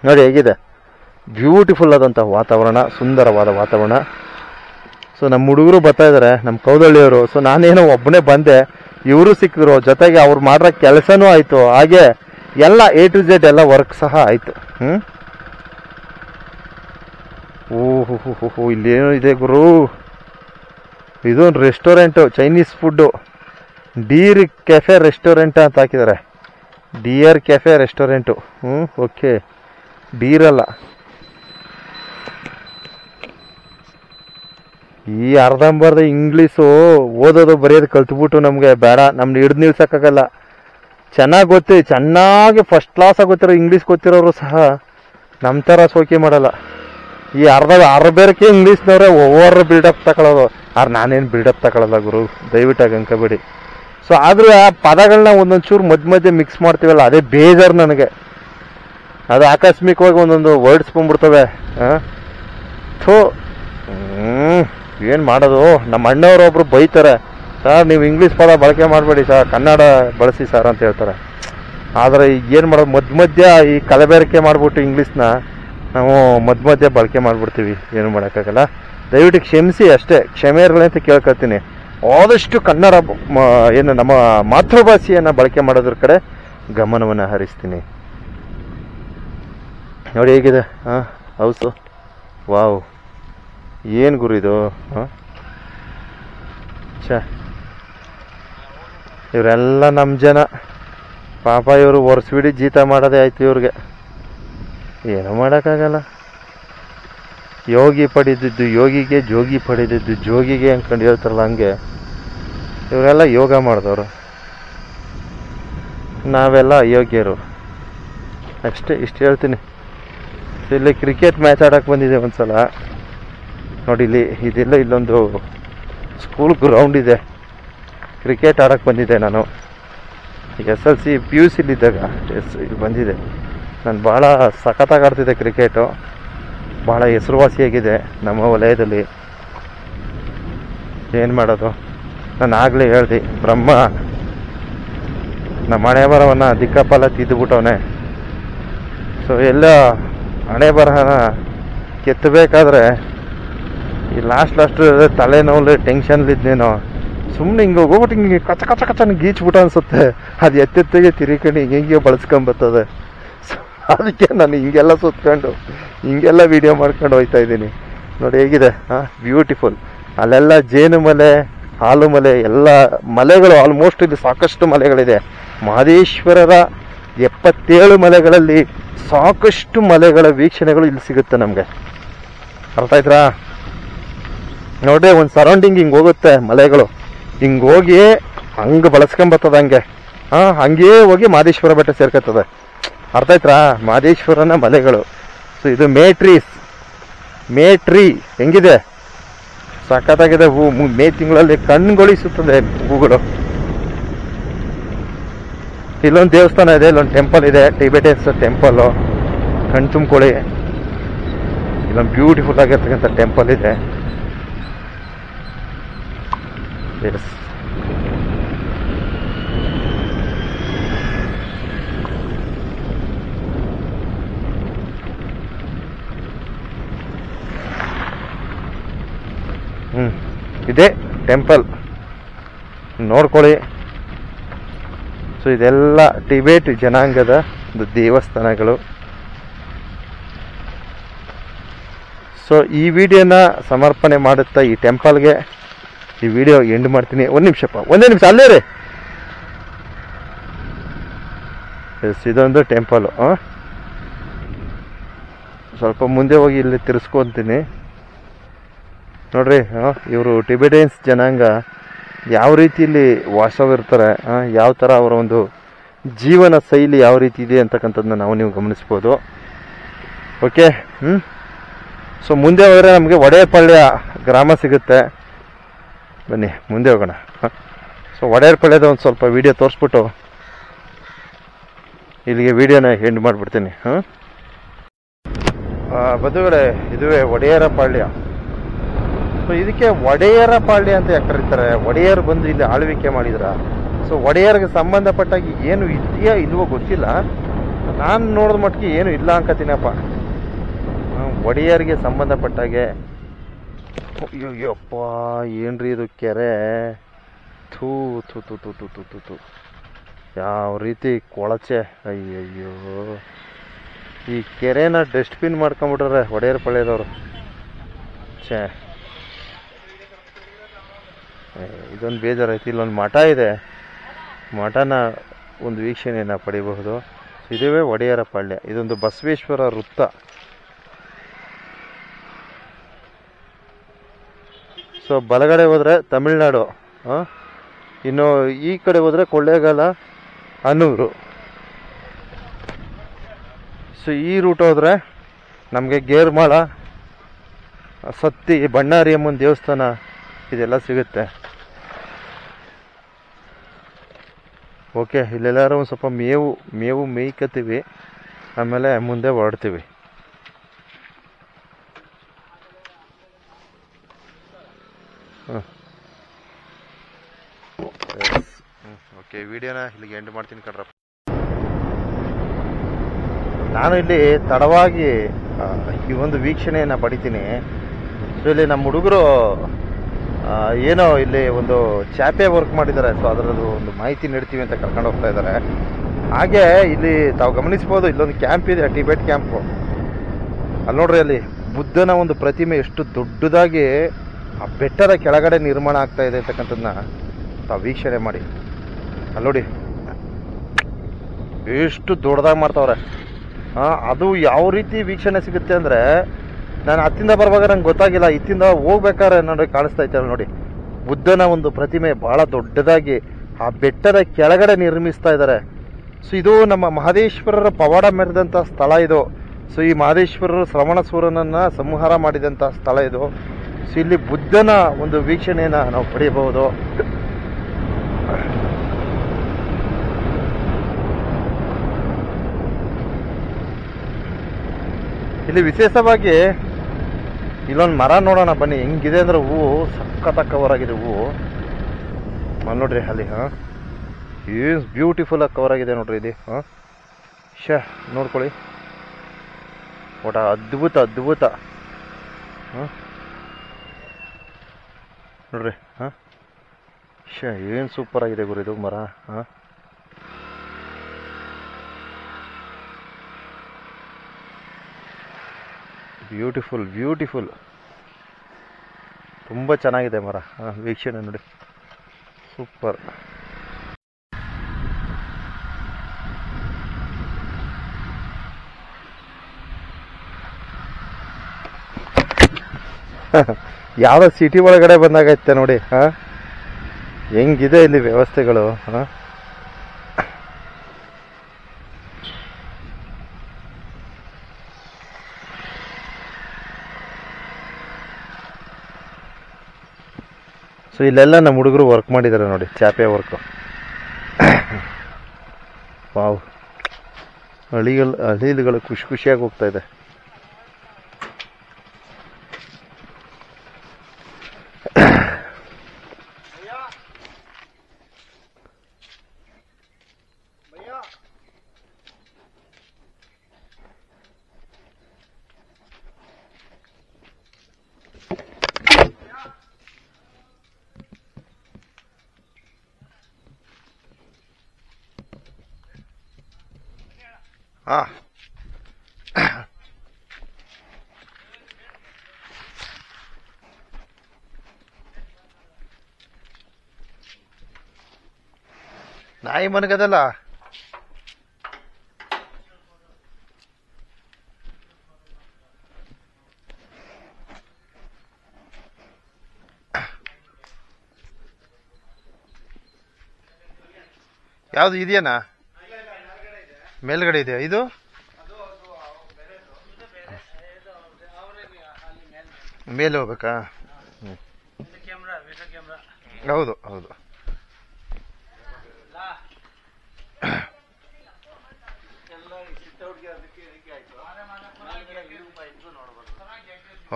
ನೋಡಿ ಹೇಗಿದೆ, ಬ್ಯೂಟಿಫುಲ್ ಆದಂಥ ವಾತಾವರಣ, ಸುಂದರವಾದ ವಾತಾವರಣ. ಸೊ ನಮ್ಮ ಹುಡುಗರು ಬರ್ತಾ ಇದ್ದಾರೆ, ನಮ್ಮ ಕೌದಳ್ಳಿಯವರು. ಸೊ ನಾನೇನೋ ಒಬ್ಬನೇ ಬಂದೆ, ಇವರು ಸಿಕ್ಕಿದ್ರು, ಜೊತೆಗೆ ಅವ್ರು ಮಾಡೋ ಕೆಲಸನೂ ಆಯಿತು, ಹಾಗೆ ಎಲ್ಲ A to Z ಎಲ್ಲ ವರ್ಕ್ ಸಹ ಆಯಿತು. ಓಹೋ, ಇಲ್ಲೇನೋ ಇದೆ ಗುರು, ಇದೊಂದು restaurant, Chinese food, Deere cafe restaurant ಅಂತ ಹಾಕಿದ್ದಾರೆ. Dear cafe restaurant. ಓಕೆ, ಡೀರಲ್ಲ. ಈ ಅರ್ಧಂಬರ್ಧ ಇಂಗ್ಲೀಷು ಓದೋದು ಬರೆಯೋದು ಕಲ್ತ್ಬಿಟ್ಟು ನಮಗೆ ಬೇಡ, ನಮ್ಗೆ ಹಿಡ್ದು ನಿಲ್ಸೋಕ್ಕಾಗಲ್ಲ. ಚೆನ್ನಾಗಿ ಫಸ್ಟ್ ಕ್ಲಾಸ್ ಆಗೋತಿರೋ ಇಂಗ್ಲೀಷ್ ಗೊತ್ತಿರೋರು ಸಹ ನಮ್ಮ ಥರ ಸೋಕೆ ಮಾಡಲ್ಲ. ಈ ಅರ್ಧಬೇರಕ್ಕೆ ಇಂಗ್ಲೀಷ್ನವ್ರೆ ಓವರ್ ಬಿಲ್ಡಪ್ ತಗೊಳ್ಳೋದು. ನಾನೇನು ಬಿಲ್ಡಪ್ ತಗೊಳ್ಳಲ್ಲ ಗುರು, ದಯವಿಟ್ಟು ಅಂಕಬೇಡಿ. ಸೊ ಆದರೂ ಆ ಪದಗಳನ್ನ ಒಂದೊಂದು ಚೂರು ಮಧ್ಯೆ ಮಿಕ್ಸ್ ಮಾಡ್ತೀವಲ್ಲ, ಅದೇ ಬೇಜಾರು ನನಗೆ. ಅದು ಆಕಸ್ಮಿಕವಾಗಿ ಒಂದೊಂದು ವರ್ಡ್ಸ್ ಬಂದ್ಬಿಡ್ತವೆ. ಥೋ, ಏನು ಮಾಡೋದು? ನಮ್ಮ ಅಣ್ಣವರೊಬ್ರು ಬೈತಾರೆ, ಸರ್ ನೀವು ಇಂಗ್ಲೀಷ್ ಪದ ಬಳಕೆ ಮಾಡಬೇಡಿ ಸರ್, ಕನ್ನಡ ಬಳಸಿ ಸರ್ ಅಂತ ಹೇಳ್ತಾರೆ. ಆದರೆ ಏನು ಮಾಡೋದು, ಮಧ್ಯ ಈ ಕಲಬೆರಕೆ ಮಾಡಿಬಿಟ್ಟು ಇಂಗ್ಲೀಷ್ನ ನಾವು ಮಧ್ಯ ಬಳಕೆ ಮಾಡಿಬಿಡ್ತೀವಿ, ಏನು ಮಾಡೋಕ್ಕಾಗಲ್ಲ. ದಯವಿಟ್ಟು ಕ್ಷಮಿಸಿ ಅಷ್ಟೇ, ಕ್ಷಮೆ ಇರಲಿ ಅಂತ ಕೇಳ್ಕೊಳ್ತೀನಿ. ಆದಷ್ಟು ಕನ್ನಡ ಏನು ನಮ್ಮ ಮಾತೃಭಾಷೆಯನ್ನು ಬಳಕೆ ಮಾಡೋದ್ರ ಕಡೆ ಗಮನವನ್ನು ಹರಿಸ್ತೀನಿ. ನೋಡಿ ಹೇಗಿದೆ ಹಾಂ ಹೌಸು, ವಾವ್ ಏನು ಗುರು ಇದು. ಹಾಂ ಇವರೆಲ್ಲ ನಮ್ಮ ಜನ ಪಾಪ, ಇವರು ವರ್ಷವಿಡೀ ಜೀತ ಮಾಡೋದೇ ಆಯ್ತು ಇವ್ರಿಗೆ, ಏನೂ ಮಾಡೋಕ್ಕಾಗಲ್ಲ. ಯೋಗಿ ಪಡೆದಿದ್ದು ಯೋಗಿಗೆ, ಜೋಗಿ ಪಡೆದಿದ್ದು ಜೋಗಿಗೆ ಅಂದ್ಕೊಂಡು ಹೇಳ್ತಾರಲ್ಲ, ಹಂಗೆ ಇವರೆಲ್ಲ ಯೋಗ ಮಾಡಿದವರು, ನಾವೆಲ್ಲ ಅಯೋಗ್ಯರು ಅಷ್ಟೇ. ಇಷ್ಟು ಹೇಳ್ತೀನಿ. ಇಲ್ಲಿ ಕ್ರಿಕೆಟ್ ಮ್ಯಾಚ್ ಆಡೋಕ್ಕೆ ಬಂದಿದೆ ಒಂದ್ಸಲ ನೋಡಿ. ಇದೆಲ್ಲ ಇಲ್ಲೊಂದು ಸ್ಕೂಲ್ ಗ್ರೌಂಡ್ ಇದೆ, ಕ್ರಿಕೆಟ್ ಆಡೋಕ್ಕೆ ಬಂದಿದ್ದೆ ನಾನು. SLC PUC ಇದ್ದಾಗ ಇಲ್ಲಿ ಬಂದಿದೆ. ನಾನು ಭಾಳ ಸಖತ್ತಾಗಿ ಆಡ್ತಿದ್ದೆ ಕ್ರಿಕೆಟು, ಭಾಳ ಹೆಸರುವಾಸಿಯಾಗಿದೆ ನಮ್ಮ ವಲಯದಲ್ಲಿ. ಏನು ಮಾಡೋದು, ನಾನು ಆಗಲೇ ಹೇಳ್ದೆ, ಬ್ರಹ್ಮ ನಮ್ಮ ಹಣೆ ಬರಹವನ್ನು ದಿಕ್ಕಾಪಾಲ ತಿದ್ದುಬಿಟ್ಟವನೆ. ಸೊ ಎಲ್ಲ ಹಣೆ ಬರಹನ ಕೆತ್ತಬೇಕಾದ್ರೆ ಈ ಲಾಸ್ಟ್ ತಲೆನೋವು ಟೆನ್ಷನ್ಲಿದ್ದೇನೋ, ಸುಮ್ಮನೆ ಹಿಂಗೆ ಹೋಗ್ಬಿಟ್ಟು ಹಿಂಗೆ ಕಚ ಕಚ ಕಚನ ಗೀಚ್ಬಿಟ್ಟು ಅನಿಸುತ್ತೆ. ಅದು ಎತ್ತೆತ್ತಿಗೆ ತಿರುಕೊಂಡು ಹಿಂಗೆ ಬಳಸ್ಕೊಂಬರ್ತದೆ. ಸೊ ಅದಕ್ಕೆ ನಾನು ಹಿಂಗೆಲ್ಲ ಸುತ್ಕೊಂಡು ಹಿಂಗೆಲ್ಲ ವೀಡಿಯೋ ಮಾಡ್ಕೊಂಡು ಹೋಗ್ತಾ ಇದ್ದೀನಿ. ನೋಡಿ ಹೇಗಿದೆ ಹಾಂ, ಬ್ಯೂಟಿಫುಲ್. ಅಲ್ಲೆಲ್ಲ ಜೇನು ಮಲೆ, ಹಾಲು ಮಲೆ, ಎಲ್ಲ ಮಲೆಗಳು ಆಲ್ಮೋಸ್ಟ್ ಇಲ್ಲಿ ಸಾಕಷ್ಟು ಮಲೆಗಳಿದೆ. ಮಹದೇಶ್ವರರ 77 ಮಲೆಗಳಲ್ಲಿ ಸಾಕಷ್ಟು ಮಲೆಗಳ ವೀಕ್ಷಣೆಗಳು ಇಲ್ಲಿ ಸಿಗುತ್ತೆ ನಮಗೆ. ಅರ್ಥ ಆಯ್ತಾ? ನೋಡ್ರಿ, ಒಂದು ಸರೌಂಡಿಂಗ್ ಹಿಂಗೆ ಹೋಗುತ್ತೆ ಮಲೆಗಳು, ಹಿಂಗೆ ಹೋಗಿ ಹಂಗೆ ಬಳಸ್ಕೊಂಬರ್ತದೆ ಹಂಗೆ. ಹಂಗೇ ಹೋಗಿ ಮಹದೇಶ್ವರ ಬೆಟ್ಟ ಸೇರ್ಕೊತದೆ. ಅರ್ಥ ಆಯ್ತಾ? ಮಹದೇಶ್ವರನ ಮಲೆಗಳು. ಸೊ ಇದು ಮೇ ಟ್ರೀ ಹೆಂಗಿದೆ, ಸಖತ್ತಾಗಿದೆ. ಮೇ ತಿಂಗಳಲ್ಲಿ ಕಣ್ಗೊಳಿಸುತ್ತದೆ ಹೂಗಳು. ಇಲ್ಲೊಂದು ದೇವಸ್ಥಾನ ಇದೆ, ಇಲ್ಲೊಂದು ಟೆಂಪಲ್ ಇದೆ, ಟಿಬೆಟನ್ಸ್ ಟೆಂಪಲ್ಲು. ಕಣ್ ತುಂಬ್ಕೊಳ್ಳಿ, ಇಲ್ಲೊಂದು ಬ್ಯೂಟಿಫುಲ್ ಆಗಿರ್ತಕ್ಕಂಥ ಟೆಂಪಲ್ ಇದೆ. ಎಸ್, ಇದೇ ಟೆಂಪಲ್ ನೋಡ್ಕೊಳ್ಳಿ. ಸೊ ಇದೆಲ್ಲ ಟಿಬೇಟ್ ಜನಾಂಗದ ದೇವಸ್ಥಾನಗಳು. ಸೊ ಈ ವಿಡಿಯೋನ ಸಮರ್ಪಣೆ ಮಾಡುತ್ತಾ ಈ ಟೆಂಪಲ್ಗೆ ಈ ವಿಡಿಯೋ ಎಂಡ್ ಮಾಡ್ತೀನಿ. ಒಂದೇ ನಿಮಿಷ ಅಲ್ಲೇ ರೀ. ಎಸ್, ಇದೊಂದು ಟೆಂಪಲು. ಸ್ವಲ್ಪ ಮುಂದೆ ಹೋಗಿ ಇಲ್ಲಿ ತಿರ್ಸ್ಕೊತೀನಿ ನೋಡ್ರಿ. ಇವರು ಟಿಬೆಟನ್ಸ್ ಜನಾಂಗ ಯಾವ ರೀತಿಯಲ್ಲಿ ವಾಸವಿರ್ತಾರೆ, ಯಾವ ಥರ ಅವರ ಒಂದು ಜೀವನ ಶೈಲಿ ಯಾವ ರೀತಿ ಇದೆ ಅಂತಕ್ಕಂಥದ್ದನ್ನ ನೀವು ಗಮನಿಸ್ಬೋದು. ಓಕೆ. ಸೊ ಮುಂದೆ ಹೋದರೆ ನಮಗೆ ಒಡೆಯರ್ಪಳ್ಯ ಗ್ರಾಮ ಸಿಗುತ್ತೆ. ಬನ್ನಿ ಮುಂದೆ ಹೋಗೋಣ. ಸೊ ಒಡೆಯರ್ಪಳ್ಯದ ಒಂದು ಸ್ವಲ್ಪ ವಿಡಿಯೋ ತೋರಿಸ್ಬಿಟ್ಟು ಇಲ್ಲಿಗೆ ವಿಡಿಯೋನ ಎಂಡ್ ಮಾಡಿಬಿಡ್ತೀನಿ. ಬಂಧುಗಳೇ, ಇದುವೇ ಒಡೆಯರಪಾಳ್ಯ. ಸೊ ಇದಕ್ಕೆ ಒಡೆಯರಪಾಳ್ಯ ಅಂತ ಯಾಕೆ ಕರೀತಾರೆ? ಒಡೆಯರ್ ಬಂದು ಇಲ್ಲಿ ಆಳ್ವಿಕೆ ಮಾಡಿದ್ರ. ಸೊ ಒಡೆಯರ್ಗೆ ಸಂಬಂಧಪಟ್ಟಾಗಿ ಏನು ಇದೆಯಾ ಇಲ್ವೋ ಗೊತ್ತಿಲ್ಲ, ನಾನು ನೋಡಿದ ಮಟ್ಟಿಗೆ ಏನು ಇಲ್ಲ ಅನ್ಕತೀನಪ್ಪ. ಒಡೆಯರ್ಗೆ ಸಂಬಂಧಪಟ್ಟಾಗೆ. ಅಯ್ಯಪ್ಪ, ಏನ್ರಿ ಇದು ಕೆರೆ, ಥೂ ಥೂ ಥೂ ಥೂ ಥೂ ಥೂ ಥೂ ಥೂ, ಯಾವ ರೀತಿ ಕೊಳಚೆ. ಅಯ್ಯಯ್ಯೋ, ಈ ಕೆರೆನ ಡಸ್ಟ್ಬಿನ್ ಮಾಡ್ಕೊಂಬಿಟ್ರೆ ಒಡೆಯರ್ಪಾಳ್ಯದವರು. ಛೇ, ಇದೊಂದು ಬೇಜಾರಾಯ್ತು. ಇಲ್ಲೊಂದು ಮಠ ಇದೆ, ಮಠನ ಒಂದು ವೀಕ್ಷಣೆಯನ್ನು ಪಡಿಬಹುದು. ಇದುವೇ ಒಡೆಯರಪಾಳ್ಯ. ಇದೊಂದು ಬಸವೇಶ್ವರ ವೃತ್ತ. ಸೊ ಬಲಗಡೆ ಹೋದರೆ ತಮಿಳ್ನಾಡು, ಇನ್ನು ಈ ಕಡೆ ಹೋದರೆ ಕೊಳ್ಳೇಗಾಲ, ಅನೂರು. ಸೊ ಈ ರೂಟ್ ಹೋದರೆ ನಮಗೆ ಗೇರ್ಮಾಳ, ಸತ್ತಿ, ಬಣ್ಣಾರಿ ಅಮ್ಮನ ದೇವಸ್ಥಾನ ಇದೆಲ್ಲ ಸಿಗುತ್ತೆ. ಓಕೆ, ಇಲ್ಲೆಲ್ಲರೂ ಒಂದು ಸ್ವಲ್ಪ ಮೇವು ಮೇಯ್ಕತ್ತೀವಿ, ಆಮೇಲೆ ಮುಂದೆ ಹೊರಡ್ತೀವಿ. ವಿಡಿಯೋನ ಇಲ್ಲಿಗೆ ಎಂಡ್ ಮಾಡ್ತೀನಿ ಕಣ್ರಪ್ಪ. ನಾನು ಇಲ್ಲಿ ತಡವಾಗಿ ಈ ಒಂದು ವೀಕ್ಷಣೆಯನ್ನು ಪಡಿತೀನಿ. ಸೊ ಇಲ್ಲಿ ನಮ್ಮ ಹುಡುಗರು ಏನೋ ಇಲ್ಲಿ ಒಂದು ಚಾಪೆ ವರ್ಕ್ ಮಾಡಿದ್ದಾರೆ. ಸೊ ಅದರದ್ದು ಒಂದು ಮಾಹಿತಿ ನೀಡ್ತೀವಿ ಅಂತ ಕರ್ಕೊಂಡು ಹೋಗ್ತಾ ಇದ್ದಾರೆ. ಹಾಗೆ ಇಲ್ಲಿ ತಾವು ಗಮನಿಸ್ಬೋದು, ಇಲ್ಲೊಂದು ಕ್ಯಾಂಪ್ ಇದೆ, ಟಿಬೆಟ್ ಕ್ಯಾಂಪು. ಅಲ್ಲಿ ನೋಡ್ರಿ, ಅಲ್ಲಿ ಬುದ್ಧನ ಒಂದು ಪ್ರತಿಮೆ ಎಷ್ಟು ದೊಡ್ಡದಾಗಿ ಆ ಬೆಟ್ಟದ ಕೆಳಗಡೆ ನಿರ್ಮಾಣ ಆಗ್ತಾ ಇದೆ ಅಂತಕ್ಕಂಥದ್ದನ್ನ ತಾವು ವೀಕ್ಷಣೆ ಮಾಡಿ. ಅಲ್ಲಿ ನೋಡಿ ಎಷ್ಟು ದೊಡ್ಡದಾಗಿ ಮಾಡ್ತಾವ್ರೆ. ಅದು ಯಾವ ರೀತಿ ವೀಕ್ಷಣೆ ಸಿಗುತ್ತೆ ಅಂದರೆ, ನಾನು ಹತ್ತಿಂದ ಬರುವಾಗ ನಂಗೆ ಗೊತ್ತಾಗಿಲ್ಲ, ಇತ್ತಿಂದ ಹೋಗ್ಬೇಕಾದ್ರೆ ನೋಡಿ ಕಾಣಿಸ್ತಾ ಇತ್ತು ನೋಡಿ, ಬುದ್ಧನ ಒಂದು ಪ್ರತಿಮೆ ಭಾಳ ದೊಡ್ಡದಾಗಿ ಆ ಬೆಟ್ಟದ ಕೆಳಗಡೆ ನಿರ್ಮಿಸ್ತಾ ಇದ್ದಾರೆ. ಸೊ ಇದು ನಮ್ಮ ಮಹದೇಶ್ವರರ ಪವಾಡ ಮೆರೆದಂಥ ಸ್ಥಳ ಇದು. ಸೊ ಈ ಮಹದೇಶ್ವರರು ಶ್ರವಣ ಸೂರನನ್ನು ಸಂಹಾರ ಮಾಡಿದಂಥ ಸ್ಥಳ ಇದು. ಸೊ ಇಲ್ಲಿ ಬುದ್ಧನ ಒಂದು ವೀಕ್ಷಣೆಯನ್ನು ನಾವು ಪಡೆಯಬಹುದು. ಇಲ್ಲಿ ವಿಶೇಷವಾಗಿ ಇಲ್ಲೊಂದು ಮರ ನೋಡೋಣ ಬನ್ನಿ, ಹೆಂಗಿದೆ ಅಂದ್ರೆ ಹೂವು ಸಖತ್ ಕವರ್ ಆಗಿದೆ. ಹೂವು ನೋಡ್ರಿ ಅಲ್ಲಿ, ಏನು ಬ್ಯೂಟಿಫುಲ್ ಆಗಿ ಕವರ್ ಆಗಿದೆ ನೋಡ್ರಿ ಇದು. ನೋಡ್ಕೊಳ್ಳಿ, ಒಟ ಅದ್ಭುತ ಅದ್ಭುತ. ನೋಡ್ರಿ, ಏನು ಸೂಪರ್ ಆಗಿದೆ ಗುರು ಇದು ಮರ. ಬ್ಯೂಟಿಫುಲ್ ಬ್ಯೂಟಿಫುಲ್, ತುಂಬ ಚೆನ್ನಾಗಿದೆ ಮರ. ವೀಕ್ಷಣೆ ನೋಡಿ, ಸೂಪರ್. ಯಾವ ಸಿಟಿ ಒಳಗಡೆ ಬಂದಾಗೈತೆ ನೋಡಿ, ಹೆಂಗಿದೆ ಇಲ್ಲಿ ವ್ಯವಸ್ಥೆಗಳು. ಸೊ ಇಲ್ಲೆಲ್ಲ ನಮ್ಮ ಹುಡುಗರು ವರ್ಕ್ ಮಾಡಿದ್ದಾರೆ ನೋಡಿ, ಚಾಪೆ ವರ್ಕು. ವಾವ್, ಹಳಿಗಳು ಖುಷಿ ಖುಷಿಯಾಗಿ ಹೋಗ್ತಾ ಇದೆ. ನಾಯಿ ಮನಗದಲ್ಲ. ಯಾವುದು ಇದೆಯಾ? ಮೇಲ್ಗಡೆ ಇದೆಯಾ ಇದು? ಮೇಲೆ ಹೋಗ್ಬೇಕಾ? ಹೌದು ಹೌದು.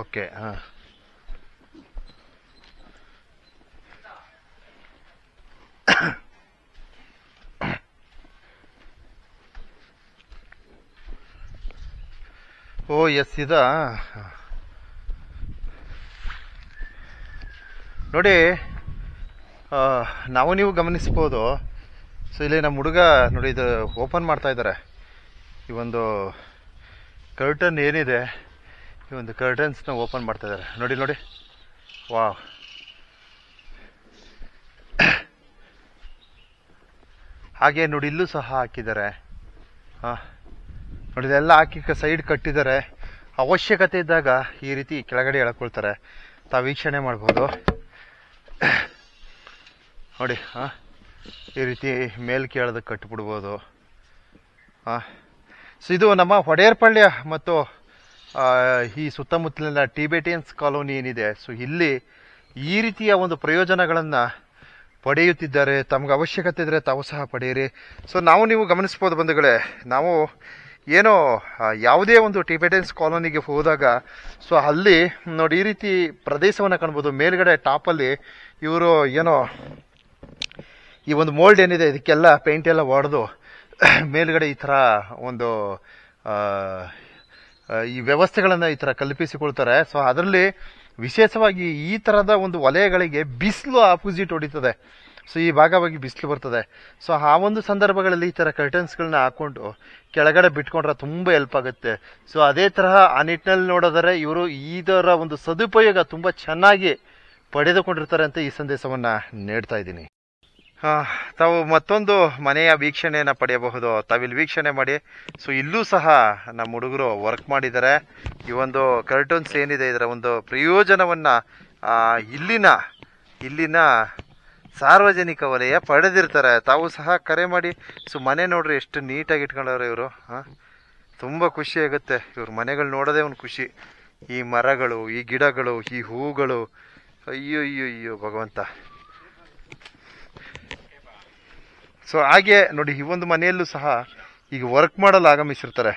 ಓಕೆ, ಹಾಂ. ಓ ಎಸ್, ಇದಾ ನೋಡಿ. ನಾವು ನೀವು ಗಮನಿಸ್ಬೋದು. ಸೊ ಇಲ್ಲಿ ನಮ್ಮ ಹುಡುಗ ನೋಡಿ, ಇದು ಓಪನ್ ಮಾಡ್ತಾ ಇದ್ದಾರೆ. ಈ ಒಂದು ಕರ್ಟನ್ ಏನಿದೆ, ಈ ಒಂದು ಕರ್ಟನ್ಸ್ನ ಓಪನ್ ಮಾಡ್ತಾ ಇದ್ದಾರೆ. ನೋಡಿ ನೋಡಿ, ವಾವ್. ಹಾಗೆ ನೋಡಿ, ಇಲ್ಲೂ ಸಹ ಹಾಕಿದ್ದಾರೆ. ನೋಡಿ, ಇದೆಲ್ಲ ಹಾಕಿ ಸೈಡ್ ಕಟ್ಟಿದ್ದಾರೆ. ಅವಶ್ಯಕತೆ ಇದ್ದಾಗ ಈ ರೀತಿ ಕೆಳಗಡೆ ಎಳ್ಕೊಳ್ತಾರೆ. ತಾವು ವೀಕ್ಷಣೆ ಮಾಡ್ಬೋದು ನೋಡಿ. ಈ ರೀತಿ ಮೇಲ್ ಕೇಳೋದಕ್ಕೆ ಕಟ್ಟಿಬಿಡ್ಬೋದು. ಸೊ ಇದು ನಮ್ಮ ಹೊಡೆಯರ್ಪಳ್ಯ ಮತ್ತು ಈ ಸುತ್ತಮುತ್ತಲಿನ ಟಿಬೆಟಿಯನ್ಸ್ ಕಾಲೋನಿ ಏನಿದೆ, ಸೊ ಇಲ್ಲಿ ಈ ರೀತಿಯ ಒಂದು ಪ್ರಯೋಜನಗಳನ್ನು ಪಡೆಯುತ್ತಿದ್ದಾರೆ. ತಮ್ಗೆ ಅವಶ್ಯಕತೆ ಇದ್ದರೆ ತಾವು ಸಹ ಪಡೆಯಿರಿ. ಸೊ ನಾವು ನೀವು ಗಮನಿಸ್ಬೋದು ಬಂಧುಗಳೇ, ನಾವು ಏನೋ ಯಾವುದೇ ಒಂದು ಟಿಬೆಟಿಯನ್ಸ್ ಕಾಲೋನಿಗೆ ಹೋದಾಗ ಸೊ ಅಲ್ಲಿ ನೋಡಿ ಈ ರೀತಿ ಪ್ರದೇಶವನ್ನು ಕಾಣ್ಬೋದು. ಮೇಲ್ಗಡೆ ಟಾಪಲ್ಲಿ ಇವರು ಏನೋ ಈ ಒಂದು ಮೋಲ್ಡ್ ಏನಿದೆ ಇದಕ್ಕೆಲ್ಲ ಪೇಂಟ್ ಎಲ್ಲ ಹೊಡೆದು ಮೇಲ್ಗಡೆ ಈ ಥರ ಒಂದು ಈ ವ್ಯವಸ್ಥೆಗಳನ್ನು ಈ ಥರ ಕಲ್ಪಿಸಿಕೊಳ್ತಾರೆ. ಸೊ ಅದರಲ್ಲಿ ವಿಶೇಷವಾಗಿ ಈ ಥರದ ಒಂದು ವಲಯಗಳಿಗೆ ಬಿಸಿಲು ಆಪೋಸಿಟ್ ಹೊಡಿತದೆ. ಸೊ ಈ ಭಾಗವಾಗಿ ಬಿಸಿಲು ಬರ್ತದೆ. ಸೊ ಆ ಒಂದು ಸಂದರ್ಭಗಳಲ್ಲಿ ಈ ಥರ ಕರ್ಟನ್ಸ್ಗಳನ್ನ ಹಾಕೊಂಡು ಕೆಳಗಡೆ ಬಿಟ್ಕೊಂಡ್ರೆ ತುಂಬ ಹೆಲ್ಪ್ ಆಗುತ್ತೆ. ಸೊ ಅದೇ ತರಹ ಆ ನಿಟ್ಟಿನಲ್ಲಿ ನೋಡಿದರೆ ಇವರು ಇದರ ಒಂದು ಸದುಪಯೋಗ ತುಂಬ ಚೆನ್ನಾಗಿ ಪಡೆದುಕೊಂಡಿರ್ತಾರೆ ಅಂತ ಈ ಸಂದೇಶವನ್ನು ನೀಡ್ತಾ ಇದ್ದೀನಿ. ತಾವು ಮತ್ತೊಂದು ಮನೆಯ ವೀಕ್ಷಣೆಯನ್ನು ಪಡೆಯಬಹುದು. ತಾವಿಲ್ಲಿ ವೀಕ್ಷಣೆ ಮಾಡಿ. ಸೊ ಇಲ್ಲೂ ಸಹ ನಮ್ಮ ಹುಡುಗರು ವರ್ಕ್ ಮಾಡಿದ್ದಾರೆ. ಈ ಒಂದು ಕರ್ಟನ್ಸ್ ಏನಿದೆ ಇದರ ಒಂದು ಪ್ರಯೋಜನವನ್ನು ಇಲ್ಲಿನ ಸಾರ್ವಜನಿಕ ವಲಯ ಪಡೆದಿರ್ತಾರೆ. ತಾವು ಸಹ ಕರೆ ಮಾಡಿ. ಸೊ ಮನೆ ನೋಡ್ರಿ ಎಷ್ಟು ನೀಟಾಗಿ ಇಟ್ಕೊಂಡವ್ರೆ ಇವರು. ತುಂಬ ಖುಷಿ ಆಗುತ್ತೆ ಇವ್ರ ಮನೆಗಳು ನೋಡೋದೇ ಒಂದು ಖುಷಿ. ಈ ಮರಗಳು, ಈ ಗಿಡಗಳು, ಈ ಹೂಗಳು, ಅಯ್ಯೋ ಅಯ್ಯೋ ಅಯ್ಯೋ ಭಗವಂತ. ಸೊ ಹಾಗೆ ನೋಡಿ ಈ ಒಂದು ಮನೆಯಲ್ಲೂ ಸಹ ಈಗ ವರ್ಕ್ ಮಾಡಲು ಆಗಮಿಸಿರ್ತಾರೆ.